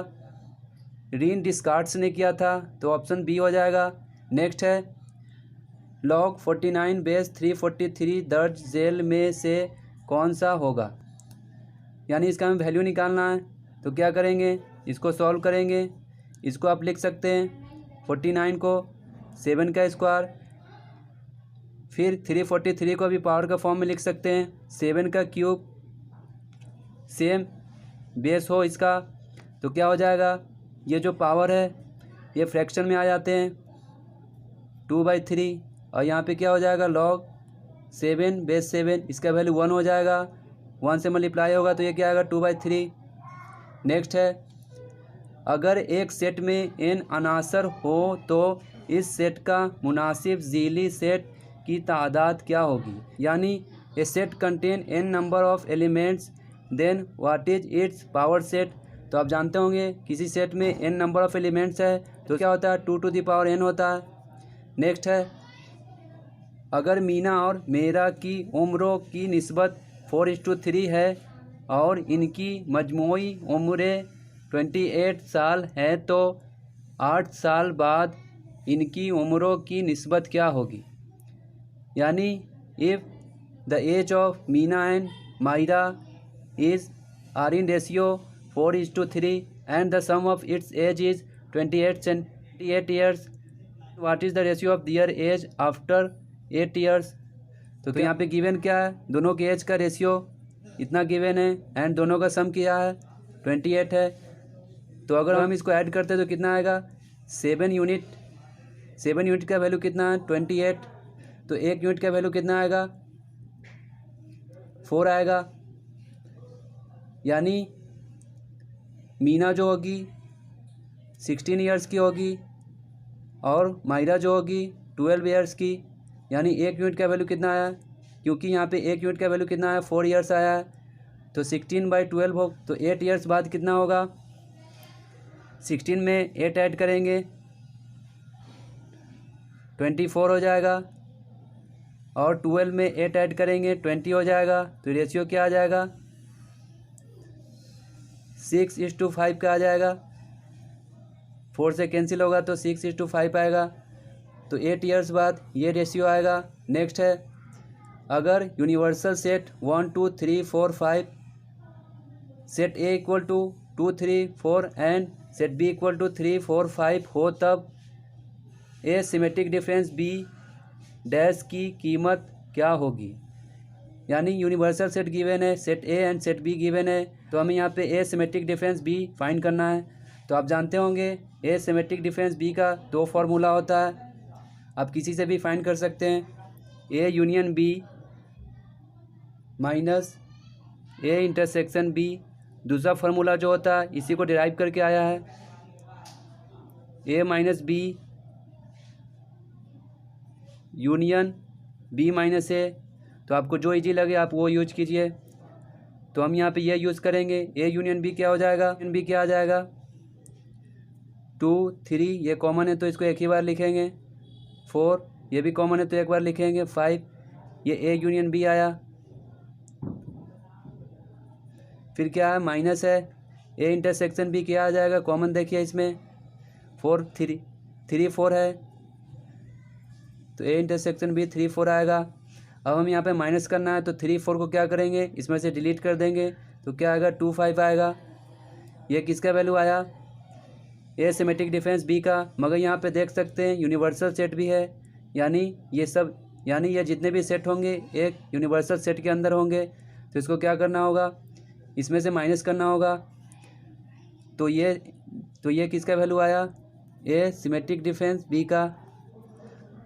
रीन डिस्कार्ड्स ने किया था, तो ऑप्शन बी हो जाएगा। नेक्स्ट है log 49 बेस 343 दर्ज जेल में से कौन सा होगा, यानी इसका हमें वैल्यू निकालना है। तो क्या करेंगे, इसको सॉल्व करेंगे। इसको आप लिख सकते हैं 49 को 7 का स्क्वायर, फिर 343 को भी पावर का फॉर्म में लिख सकते हैं 7 का क्यूब, सेम बेस हो इसका। तो क्या हो जाएगा, ये जो पावर है ये फ्रैक्शन में आ जाते हैं 2/3, और यहाँ पे क्या हो जाएगा log 7 बेस 7, इसका वैल्यू 1 हो जाएगा, 1 से मल्टीप्लाई होगा तो ये क्या आएगा 2/3। नेक्स्ट है अगर एक सेट में n अनासर हो तो इस सेट का मुनासिब ज़ीली सेट की तादाद क्या होगी, यानी a set contain n number of elements then what is its power set. तो आप जानते होंगे किसी सेट में n नंबर ऑफ एलिमेंट्स है तो क्या होता है 2 टू द पावर n होता है। नेक्स्ट है अगर मीना और मेरा की उम्रों की निस्बत 4:3 है और इनकी मजमूई उम्रें 28 साल है तो 8 साल बाद इनकी उम्रों की निस्बत क्या होगी, यानी if the age of Meena and Myra are in ratio 4:3 and the sum of its age is 28 years, what is the ratio of their age after 8 years. तो यहाँ पे गिवन क्या है, दोनों के एज का रेशियो इतना गिवन है एंड दोनों का सम किया है 28 है। तो अगर हम इसको ऐड करते हैं तो कितना आएगा 7 यूनिट का वैल्यू कितना है 28, तो 1 यूनिट का वैल्यू कितना आएगा 4 आएगा। यानी मीना जो होगी 16 ईयर्स की होगी और मायरा जो होगी 12 ईयर्स की, यानी 1 यूनिट का वैल्यू कितना आया, क्योंकि यहाँ पे 1 यूनिट का वैल्यू कितना आया 4 ईयर्स आया है, तो 16/12 हो तो 8 ईयर्स बाद कितना होगा, 16 में 8 ऐड करेंगे 24 हो जाएगा, और 12 में 8 ऐड करेंगे 20 हो जाएगा। तो रेशियो क्या आ जाएगा 6:5 का आ जाएगा, 4 से कैंसिल होगा तो 6:5 आएगा, तो 8 ईयर्स बाद ये रेशियो आएगा। नेक्स्ट है अगर universal set 1 2 3 4 5 set A equal to 2 3 4 and set B equal to 3 4 5 हो तब A symmetric difference B dash की कीमत क्या होगी, यानी यूनिवर्सल सेट गिवन है, set A and set B given है, तो हमें यहाँ पे A symmetric difference B find करना है। तो आप जानते होंगे ए सिमेट्रिक डिफरेंस बी का 2 फार्मूला होता है, आप किसी से भी फाइंड कर सकते हैं, A union B minus A intersection B. दूसरा फार्मूला जो होता है इसी को डिराइव करके आया है, A minus B union B minus A. तो आपको जो इजी लगे आप वो यूज कीजिए। तो हम यहाँ पे ये यूज़ करेंगे, ए यूनियन बी क्या हो जाएगा, बी क्या आ जाएगा 2 3, ये कॉमन है तो इसको एक ही बार लिखेंगे, 4 ये भी कॉमन है तो एक बार लिखेंगे, 5 ये ए यूनियन बी आया। फिर क्या है माइनस है ए इंटरसेक्शन बी क्या आ जाएगा, कॉमन देखिए इसमें 4 3 3 4 है, तो ए इंटरसेक्शन बी 3 4 आएगा। अब हम यहाँ पे माइनस करना है, तो 3 4 को क्या करेंगे, इसमें से डिलीट कर देंगे, तो क्या आएगा 2 5 आएगा। ये किसका वैल्यू आया, ए सिमेट्रिक डिफरेंस बी का। मगर यहाँ पे देख सकते हैं यूनिवर्सल सेट भी है, यानी ये जितने भी सेट होंगे एक यूनिवर्सल सेट के अंदर होंगे। तो इसको क्या करना होगा, इसमें से माइनस करना होगा। तो ये किसका वैल्यू आया, ए सिमेट्रिक डिफरेंस बी का।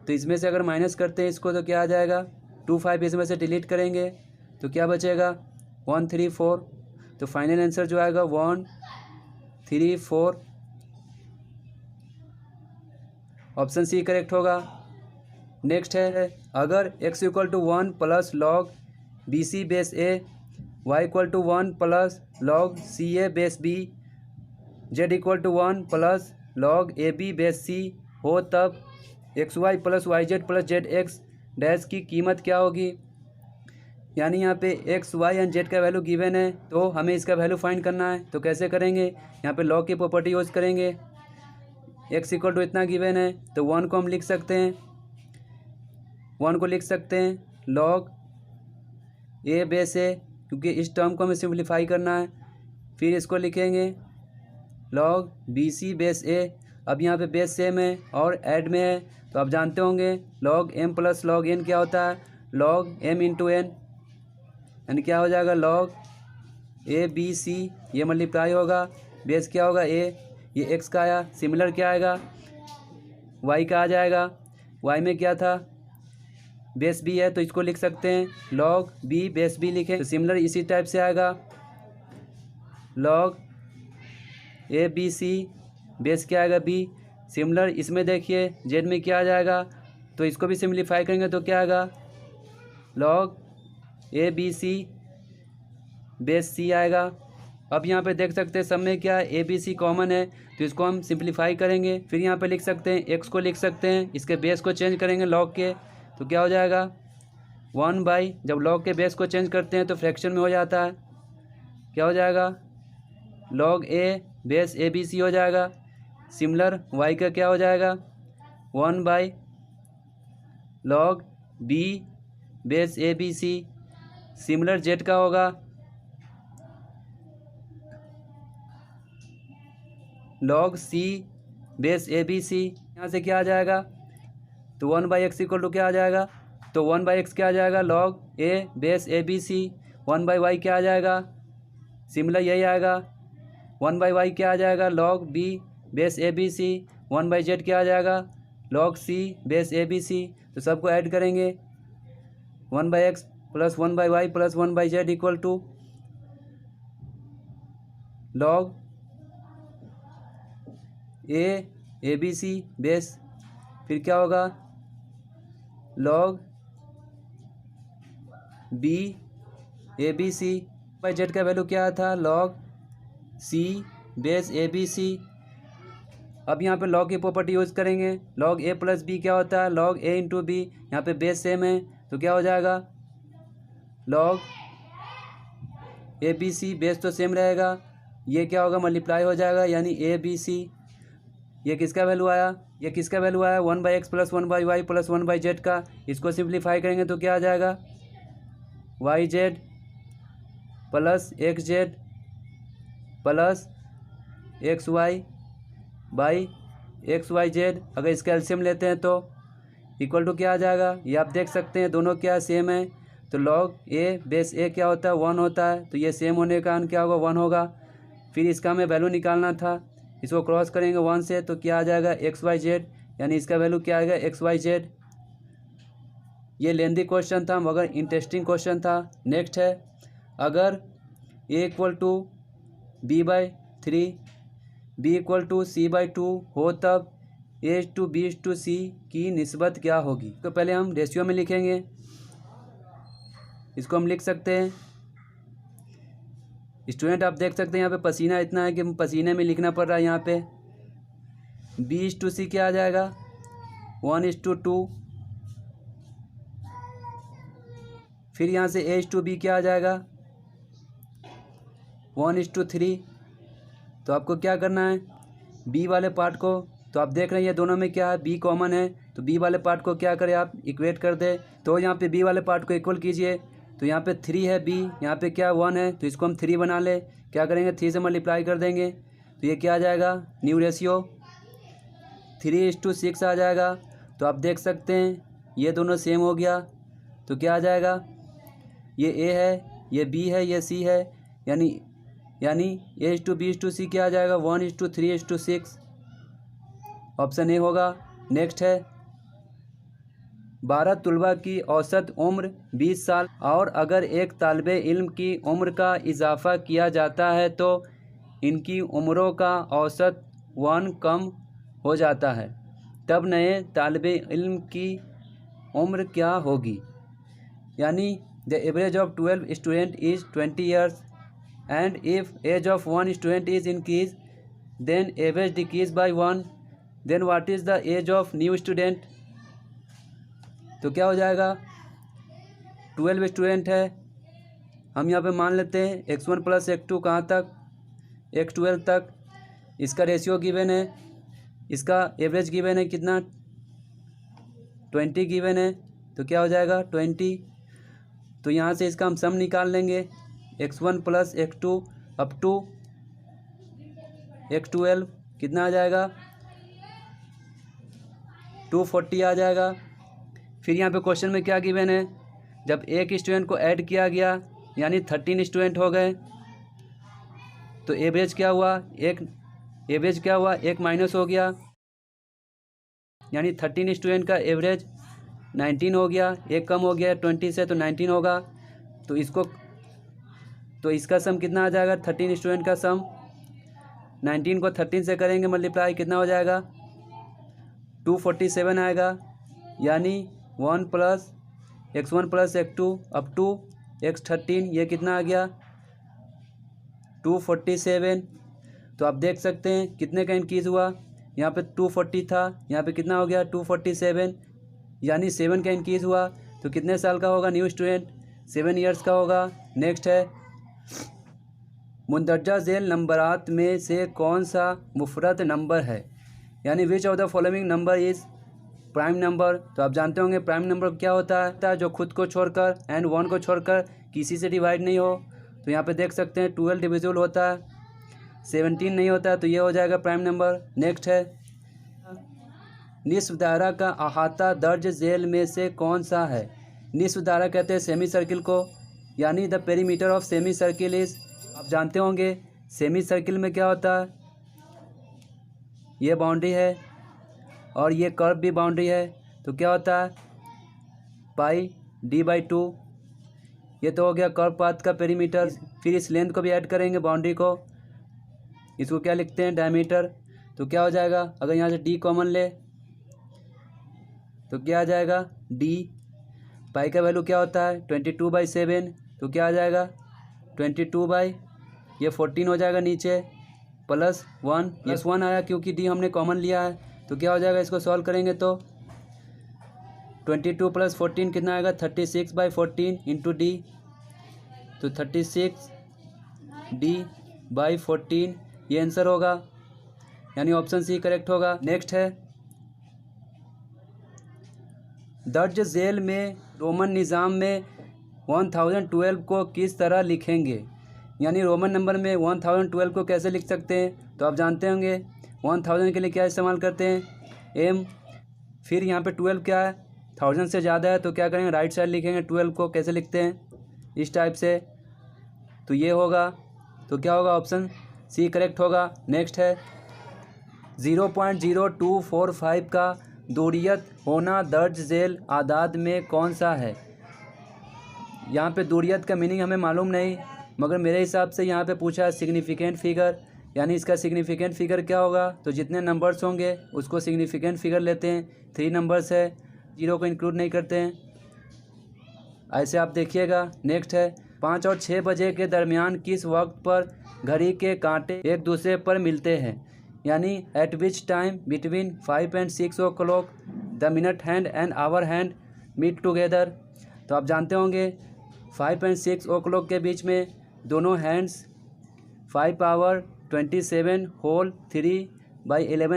तो इसमें से अगर माइनस करते हैं इसको तो क्या आ जाएगा, 2 5 इसमें से डिलीट करेंगे तो क्या बचेगा 1 3 4। तो फाइनल आंसर जो आएगा 1 3 4, ऑप्शन सी करेक्ट होगा। नेक्स्ट है, अगर x equal to 1 plus log B C base A, y equal to 1 plus log C A base B, z equal to 1 plus log A B base C हो, तब X Y plus Y Z plus Z X dash की कीमत क्या होगी। यानी यहाँ पे एक्स वाई एंड जेड का वैल्यू गिवन है, तो हमें इसका वैल्यू फाइंड करना है। तो कैसे करेंगे, यहाँ पे लॉग की प्रॉपर्टी यूज़ करेंगे। एक्स इक्वल टू इतना गिवन है, तो 1 को हम लिख सकते हैं, 1 को लिख सकते हैं लॉग ए बेस ए, क्योंकि इस टर्म को हमें सिंप्लीफाई करना है। फिर इसको लिखेंगे लॉग बी सी बेस ए। अब यहाँ पे बेस सेम है और ऐड में है, तो आप जानते होंगे log m plus log n क्या होता है, लॉग एम इंटू एन, यानी क्या हो जाएगा लॉग ए बी सी, ये मल्टीप्लाई होगा, बेस क्या होगा ए, ये एक्स का आया, सिमिलर क्या आएगा वाई का आ जाएगा। वाई में क्या था, बेस बी है, तो इसको लिख सकते हैं लॉग बी बेस बी लिखें, तो सिमिलर इसी टाइप से आएगा log A B C, base क्या आएगा बी, सिमिलर इसमें देखिए जेड में क्या आ जाएगा, तो इसको भी सिम्प्लीफाई करेंगे तो क्या आएगा log A B C base C आएगा। अब यहाँ पे देख सकते हैं सब में क्या ए बी सी कॉमन है, तो इसको हम सिंप्लीफाई करेंगे। फिर यहाँ पे लिख सकते हैं एक्स को लिख सकते हैं, इसके बेस को चेंज करेंगे लॉग के, तो क्या हो जाएगा 1 बाई, जब लॉग के बेस को चेंज करते हैं तो फ्रैक्शन में हो जाता है, क्या हो जाएगा log a base a B c हो जाएगा। सिमिलर वाई का क्या हो जाएगा 1 by log b base a B c. Similar z का होगा log c base a B c. यहाँ से क्या आ जाएगा, तो 1 बाई एक्स इक्वल टू क्या आ जाएगा, तो 1 बाई एक्स क्या आ जाएगा log a base a B c. 1 by y क्या आ जाएगा, सिमिलर यही आएगा 1 बाई वाई क्या आ जाएगा log b base a B c. 1 by z क्या आ जाएगा log c base a B c. तो सबको ऐड करेंगे 1 by x plus 1 by y plus 1 by z equal to log A B C base, फिर क्या होगा log b a B c by z का वैल्यू क्या था log c base a B c. अब यहाँ पे लॉग की प्रॉपर्टी यूज़ करेंगे, लॉग ए प्लस बी क्या होता है लॉग ए इंटू बी, यहाँ पे बेस सेम है तो क्या हो जाएगा log A B C, base तो सेम रहेगा, ये क्या होगा मल्टीप्लाई हो जाएगा, यानी ए बी सी। ये किसका वैल्यू आया, ये किसका वैल्यू आया 1 by x plus 1 by y plus 1 by z का। इसको सिंप्लीफाई करेंगे तो क्या आ जाएगा y Z plus x z plus x y by x y z. अगर इसका एलसीएम लेते हैं तो इक्वल टू क्या आ जाएगा, ये आप देख सकते हैं दोनों क्या सेम है, तो लॉग ए बेस ए क्या होता है 1 होता है, तो ये सेम होने का कारण क्या होगा 1 होगा। फिर इसका हमें वैल्यू निकालना था, इसको क्रॉस करेंगे 1 से तो क्या आ जाएगा एक्स वाई जेड, यानी इसका वैल्यू क्या आएगा एक्स वाई जेड। ये लेंदी क्वेश्चन था मगर इंटरेस्टिंग क्वेश्चन था। नेक्स्ट है, अगर A equal to B by 3 B equal to C by 2 हो, तब A to B to C की निस्बत क्या होगी। तो पहले हम रेशियो में लिखेंगे, इसको हम लिख सकते हैं, स्टूडेंट आप देख सकते हैं यहाँ पे पसीना इतना है कि पसीने में लिखना पड़ रहा है। यहाँ पे बी टू सी क्या आ जाएगा 1:2, फिर यहाँ से ए टू बी क्या आ जाएगा 1:3, तो आपको क्या करना है, बी वाले पार्ट को, तो आप देख रहे हैं ये दोनों में क्या है, बी कॉमन है, तो बी वाले पार्ट को क्या करें आप, इक्वेट कर दे। तो यहाँ पे बी वाले पार्ट को इक्वल कीजिए, तो यहाँ पे 3 है बी, यहाँ पे क्या 1 है, तो इसको हम 3 बना ले। क्या करेंगे, 3 से मल्टीप्लाई कर देंगे, तो ये क्या आ जाएगा, न्यू रेशियो 3:6 आ जाएगा। तो आप देख सकते हैं ये दोनों सेम हो गया, तो क्या आ जाएगा, ये ए है, ये बी है, ये सी है, यानी A:B:C क्या आ जाएगा, 1:3:6, ऑप्शन ए होगा। नेक्स्ट है 12 तलबा की औसत उम्र 20 साल और अगर एक तालिबे इल्म की उम्र का इजाफ़ा किया जाता है तो इनकी उम्रों का औसत 1 कम हो जाता है, तब नए तालिबे इल्म की उम्र क्या होगी। यानी the average of 12 student is 20 years and if age of 1 student is increase then average decrease by 1, then what is the age of new student. तो क्या हो जाएगा, 12 स्टूडेंट है, हम यहाँ पे मान लेते हैं x1 + x2 कहाँ तक, x12 तक। इसका रेशियो गिवन है, इसका एवरेज गिवन है कितना, 20 गिवन है, तो क्या हो जाएगा 20। तो यहाँ से इसका हम सम निकाल लेंगे, x1 + x2 up to x12 कितना आ जाएगा, 240 आ जाएगा। फिर यहाँ पे क्वेश्चन में क्या गिवन है, जब एक स्टूडेंट को ऐड किया गया यानी 13 स्टूडेंट हो गए, तो एवरेज क्या हुआ, एक माइनस हो गया, यानी 13 स्टूडेंट का एवरेज 19 हो गया, एक कम हो गया 20 से, तो 19 होगा। तो इसका सम कितना आ जाएगा, 13 स्टूडेंट का सम, 19 को 13 से करेंगे मल्टीप्लाई, कितना हो जाएगा 247 आएगा। यानी 1 + x1 + x2 up to x13, ये कितना आ गया 247। तो आप देख सकते हैं कितने का इंक्रीज़ हुआ, यहाँ पे 240 था, यहाँ पे कितना हो गया 247, यानी 7 का इंक्रीज़ हुआ। तो कितने साल का होगा न्यू स्टूडेंट, 7 ईयर्स का होगा। नेक्स्ट है मुंदरजा झेल नंबरात में से कौन सा मुफरद नंबर है, यानी which of the following number is prime number. तो आप जानते होंगे प्राइम नंबर क्या होता है, जो खुद को छोड़कर एंड 1 को छोड़कर किसी से डिवाइड नहीं हो। तो यहाँ पे देख सकते हैं 12 डिविजिबल होता है, 17 नहीं होता है, तो ये हो जाएगा प्राइम नंबर। नेक्स्ट है निस्फ दायरा का अहाता दर्ज झेल में से कौन सा है। निस्फ दायरा कहते हैं सेमी सर्किल को, यानी the perimeter of semi circle is, आप जानते होंगे सेमी सर्किल में क्या होता है, ये बाउंड्री है और ये कर्व भी बाउंड्री है, तो क्या होता है πd/2, ये तो हो गया कर्व पाथ का पेरीमीटर। फिर इस लेंथ को भी ऐड करेंगे बाउंड्री को, इसको क्या लिखते हैं डायमीटर। तो क्या हो जाएगा, अगर यहाँ से d कॉमन ले तो क्या आ जाएगा d, पाई का वैल्यू क्या होता है 22/7, तो क्या आ जाएगा 22 ये 14 हो जाएगा नीचे, +1, यस 1 आया क्योंकि d हमने कॉमन लिया है। तो क्या हो जाएगा, इसको सॉल्व करेंगे तो 22 + 14 कितना आएगा 36/14 इंटू d, तो 36d/14 ये आंसर होगा, यानी ऑप्शन सी करेक्ट होगा। नेक्स्ट है दर्ज झेल में रोमन निज़ाम में 1012 को किस तरह लिखेंगे, यानी रोमन नंबर में 1012 को कैसे लिख सकते हैं। तो आप जानते होंगे 1000 के लिए क्या इस्तेमाल करते हैं, m, फिर यहाँ पे 12 क्या है 1000 से ज़्यादा है, तो क्या करेंगे राइट साइड लिखेंगे, 12 को कैसे लिखते हैं इस टाइप से, तो ये होगा, तो क्या होगा ऑप्शन सी करेक्ट होगा। नेक्स्ट है 0.0245 का दूरियत होना दर्ज झेल आदाद में कौन सा है। यहाँ पे दूरियत का मीनिंग हमें मालूम नहीं, मगर मेरे हिसाब से यहाँ पे पूछा है सिग्निफिकेंट फिगर, यानी इसका सिग्निफिकेंट फिगर क्या होगा, तो जितने नंबर्स होंगे उसको सिग्निफिकेंट फिगर लेते हैं। 3 नंबर्स है, 0 को इंक्लूड नहीं करते हैं, ऐसे आप देखिएगा। नेक्स्ट है 5 और 6 बजे के दरमियान किस वक्त पर घड़ी के कांटे एक दूसरे पर मिलते हैं, यानी at which time between 5 and 6 o'clock the minute hand and hour hand meet together. तो आप जानते होंगे 5 and 6 o'clock के बीच में दोनों हैंड्स 5 hour 27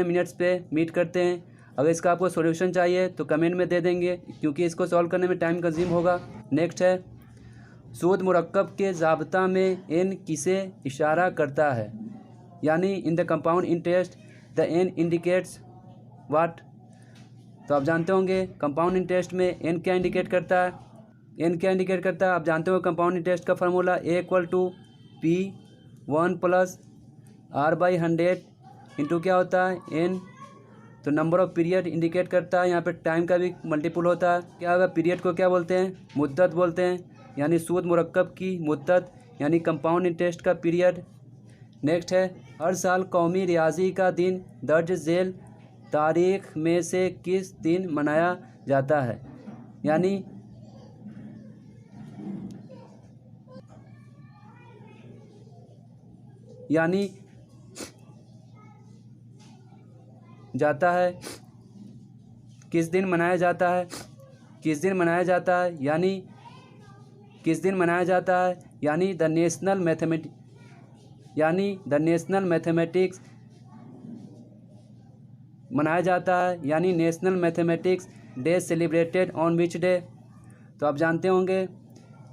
मिनट्स पे मीट करते हैं। अगर इसका आपको सॉल्यूशन चाहिए तो कमेंट में दे देंगे, क्योंकि इसको सॉल्व करने में टाइम कंज्यूम होगा। नेक्स्ट है, सूद मुरक्कब के ज़ाब्ता में एन किसे इशारा करता है? यानी in the compound interest the n indicates what? तो आप जानते होंगे कंपाउंड इंटरेस्ट में एन क्या इंडिकेट करता है? एन क्या इंडिकेट करता है आप जानते हो? कंपाउंड इंटरेस्ट का फार्मूला A=P1 + R/100 इंटू क्या होता है एन। तो नंबर ऑफ पीरियड इंडिकेट करता है, यहाँ पे टाइम का भी मल्टीपल होता है। क्या होगा? पीरियड को क्या बोलते हैं? मुद्दत बोलते हैं, यानी सूद मुरक्कब की मुद्दत यानी कंपाउंड इंटरेस्ट का पीरियड। नेक्स्ट है, हर साल कौमी रियाजी का दिन दर्ज झेल तारीख में से किस दिन मनाया जाता है? यानी जाता है किस दिन मनाया जाता है? किस दिन मनाया जाता है यानी किस दिन मनाया जाता है? यानी द नेशनल मैथमेटिक्स मनाया जाता है, यानी national mathematics day celebrated on which day? तो आप जानते होंगे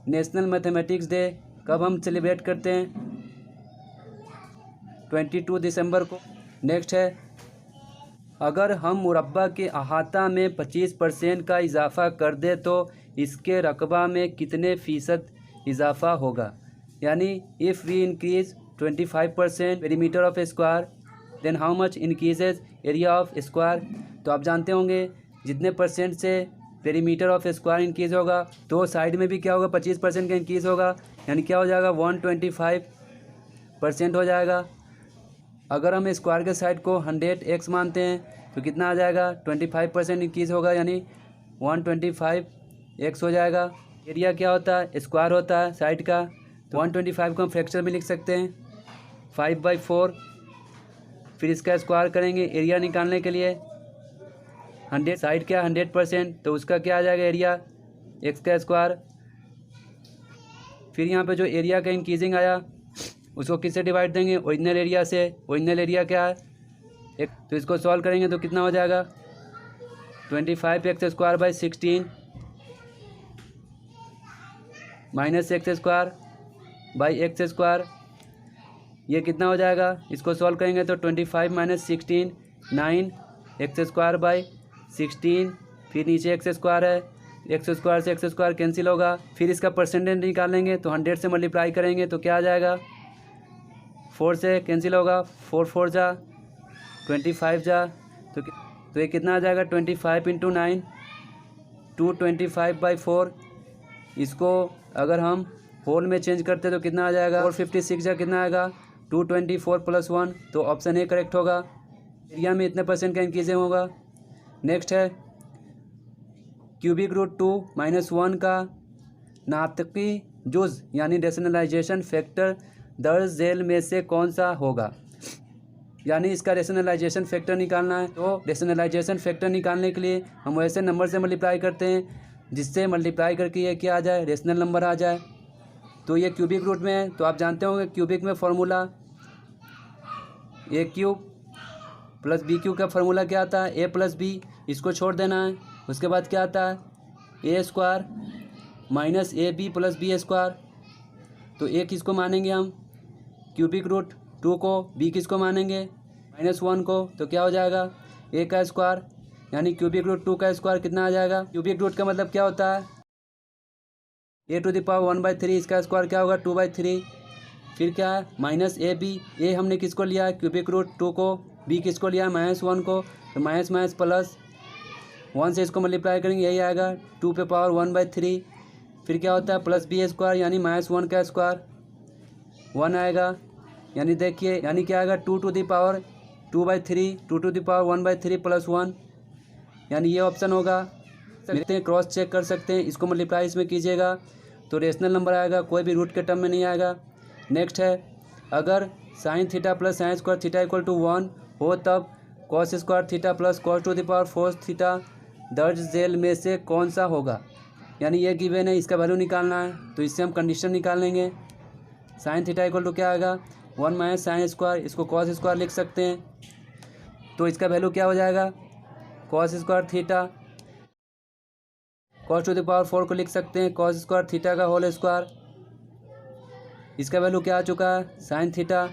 नेशनल मैथमेटिक्स डे कब हम सेलिब्रेट करते हैं? 22 दिसंबर को। नेक्स्ट है, अगर हम मुरब्बा के अहाता में 25% का इजाफ़ा कर दे तो इसके रकबा में कितने फ़ीसद इजाफ़ा होगा? यानी if we increase 25% perimeter of square then how much increases area of square? तो आप जानते होंगे जितने परसेंट से पेरीमीटर ऑफ स्क्वायर इंक्रीज़ होगा तो साइड में भी क्या होगा? 25% का इंक्रीज़ होगा, यानी क्या हो जाएगा? 125% हो जाएगा। अगर हम स्क्वायर के साइड को 100x मानते हैं तो कितना आ जाएगा? 25% इंक्रीज़ होगा, यानी 125x हो जाएगा। एरिया क्या होता है? स्क्वायर होता है साइड का, तो 125 को हम फ्रैक्चर में लिख सकते हैं 5/4। फिर इसका स्क्वायर करेंगे एरिया निकालने के लिए। 100 साइड क्या 100%, तो उसका क्या आ जाएगा? एरिया x का स्क्वायर। फिर यहाँ पे जो एरिया का इंक्रीजिंग आया उसको किससे डिवाइड देंगे? ओरिजिनल एरिया से। ओरिजिनल एरिया क्या है? एक। तो इसको सॉल्व करेंगे तो कितना हो जाएगा? 25x² / 16 -x² ये कितना हो जाएगा? इसको सॉल्व करेंगे तो 25 - 16 9x² / 16। फिर नीचे x² है, x² से x² कैंसिल होगा। फिर इसका परसेंटेज निकालेंगे तो 100 से मल्टीप्लाई करेंगे तो क्या आ जाएगा? 4 से कैंसिल होगा, 4 4 जा 25 जा, तो ये कितना आ जाएगा? 25 × 9 225/4। इसको अगर हम होल में चेंज करते तो कितना आ जाएगा? 456 जा कितना आएगा? 224 + 1, तो ऑप्शन ए करेक्ट होगा। एरिया में इतने परसेंट का इंक्रीज होगा। नेक्स्ट है, √2 - 1 का नातकी जुज़ यानी रेशनलाइजेशन फैक्टर दर्ज झेल में से कौन सा होगा? यानी इसका रेशनलाइजेशन फैक्टर निकालना है, तो रेशनलाइजेशन फैक्टर निकालने के लिए हम वैसे नंबर से मल्टीप्लाई करते हैं जिससे मल्टीप्लाई करके ये क्या आ जाए? रेशनल नंबर आ जाए। तो ये क्यूबिक रूट में है, तो आप जानते होंगे क्यूबिक में फॉर्मूला A³ + B³ का फार्मूला क्या आता है? A + B। इसको छोड़ देना है। उसके बाद क्या आता है? A² - AB + B²। तो A किसको मानेंगे हम? क्यूबिक रूट 2 को। B किसको मानेंगे? -1 को। तो क्या हो जाएगा? A का स्क्वायर, यानी क्यूबिक रूट 2 का स्क्वायर कितना आ जाएगा? क्यूबिक रूट का मतलब क्या होता है? A⁴ इसका स्क्वायर क्या होगा? 2/3। फिर क्या है? -AB। A हमने किसको लिया है? क्यूबिक रूट 2 को। B किसको लिया है? -1 को। तो माइनस प्लस 1 से इसको मल्टीप्लाई करेंगे, यही आएगा 2⁴ फिर क्या होता है? +B² यानी -1 का स्क्वायर 1 आएगा। यानी देखिए, यानी क्या आएगा? 2⁴ 2/3 2⁴ + 1, यानी ये ऑप्शन होगा। देखते हैं, क्रॉस चेक कर सकते हैं। इसको मल्टीप्लाई इसमें कीजिएगा तो रेशनल नंबर आएगा, कोई भी रूट के टर्म में नहीं आएगा। नेक्स्ट है, अगर sin θ + sin² θ = 1 हो तब cos² θ + cos⁴ θ दर्ज झेल में से कौन सा होगा? यानी ये गिवन है, इसका वैल्यू निकालना है, तो इससे हम कंडीशन निकाल लेंगे। sin θ = क्या आएगा? 1 माइनस साइन स्क्वायर, इसको कॉस स्क्वायर लिख सकते हैं। तो इसका वैल्यू क्या हो जाएगा, cos square theta, cos two the power 4 को लिख सकते हैं कॉस स्क्वायर थीटा का होल स्क्वायर। इसका वैल्यू क्या आ चुका है, साइन थीटा,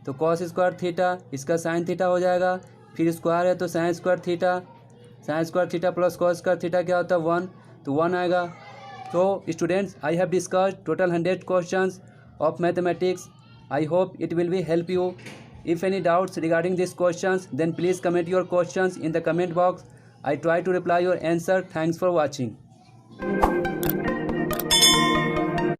तो कॉस स्क्वायर थीटा, इसका साइन थीटा हो जाएगा, फिर स्क्वायर है तो sine square theta, sine square theta plus cos square theta क्या होता है 1, तो 1 आएगा। तो students, I have discussed total 100 questions of mathematics. I hope it will be help you. If any doubts regarding these questions, then please comment your questions in the comment box. I try to reply your answer. Thanks for watching.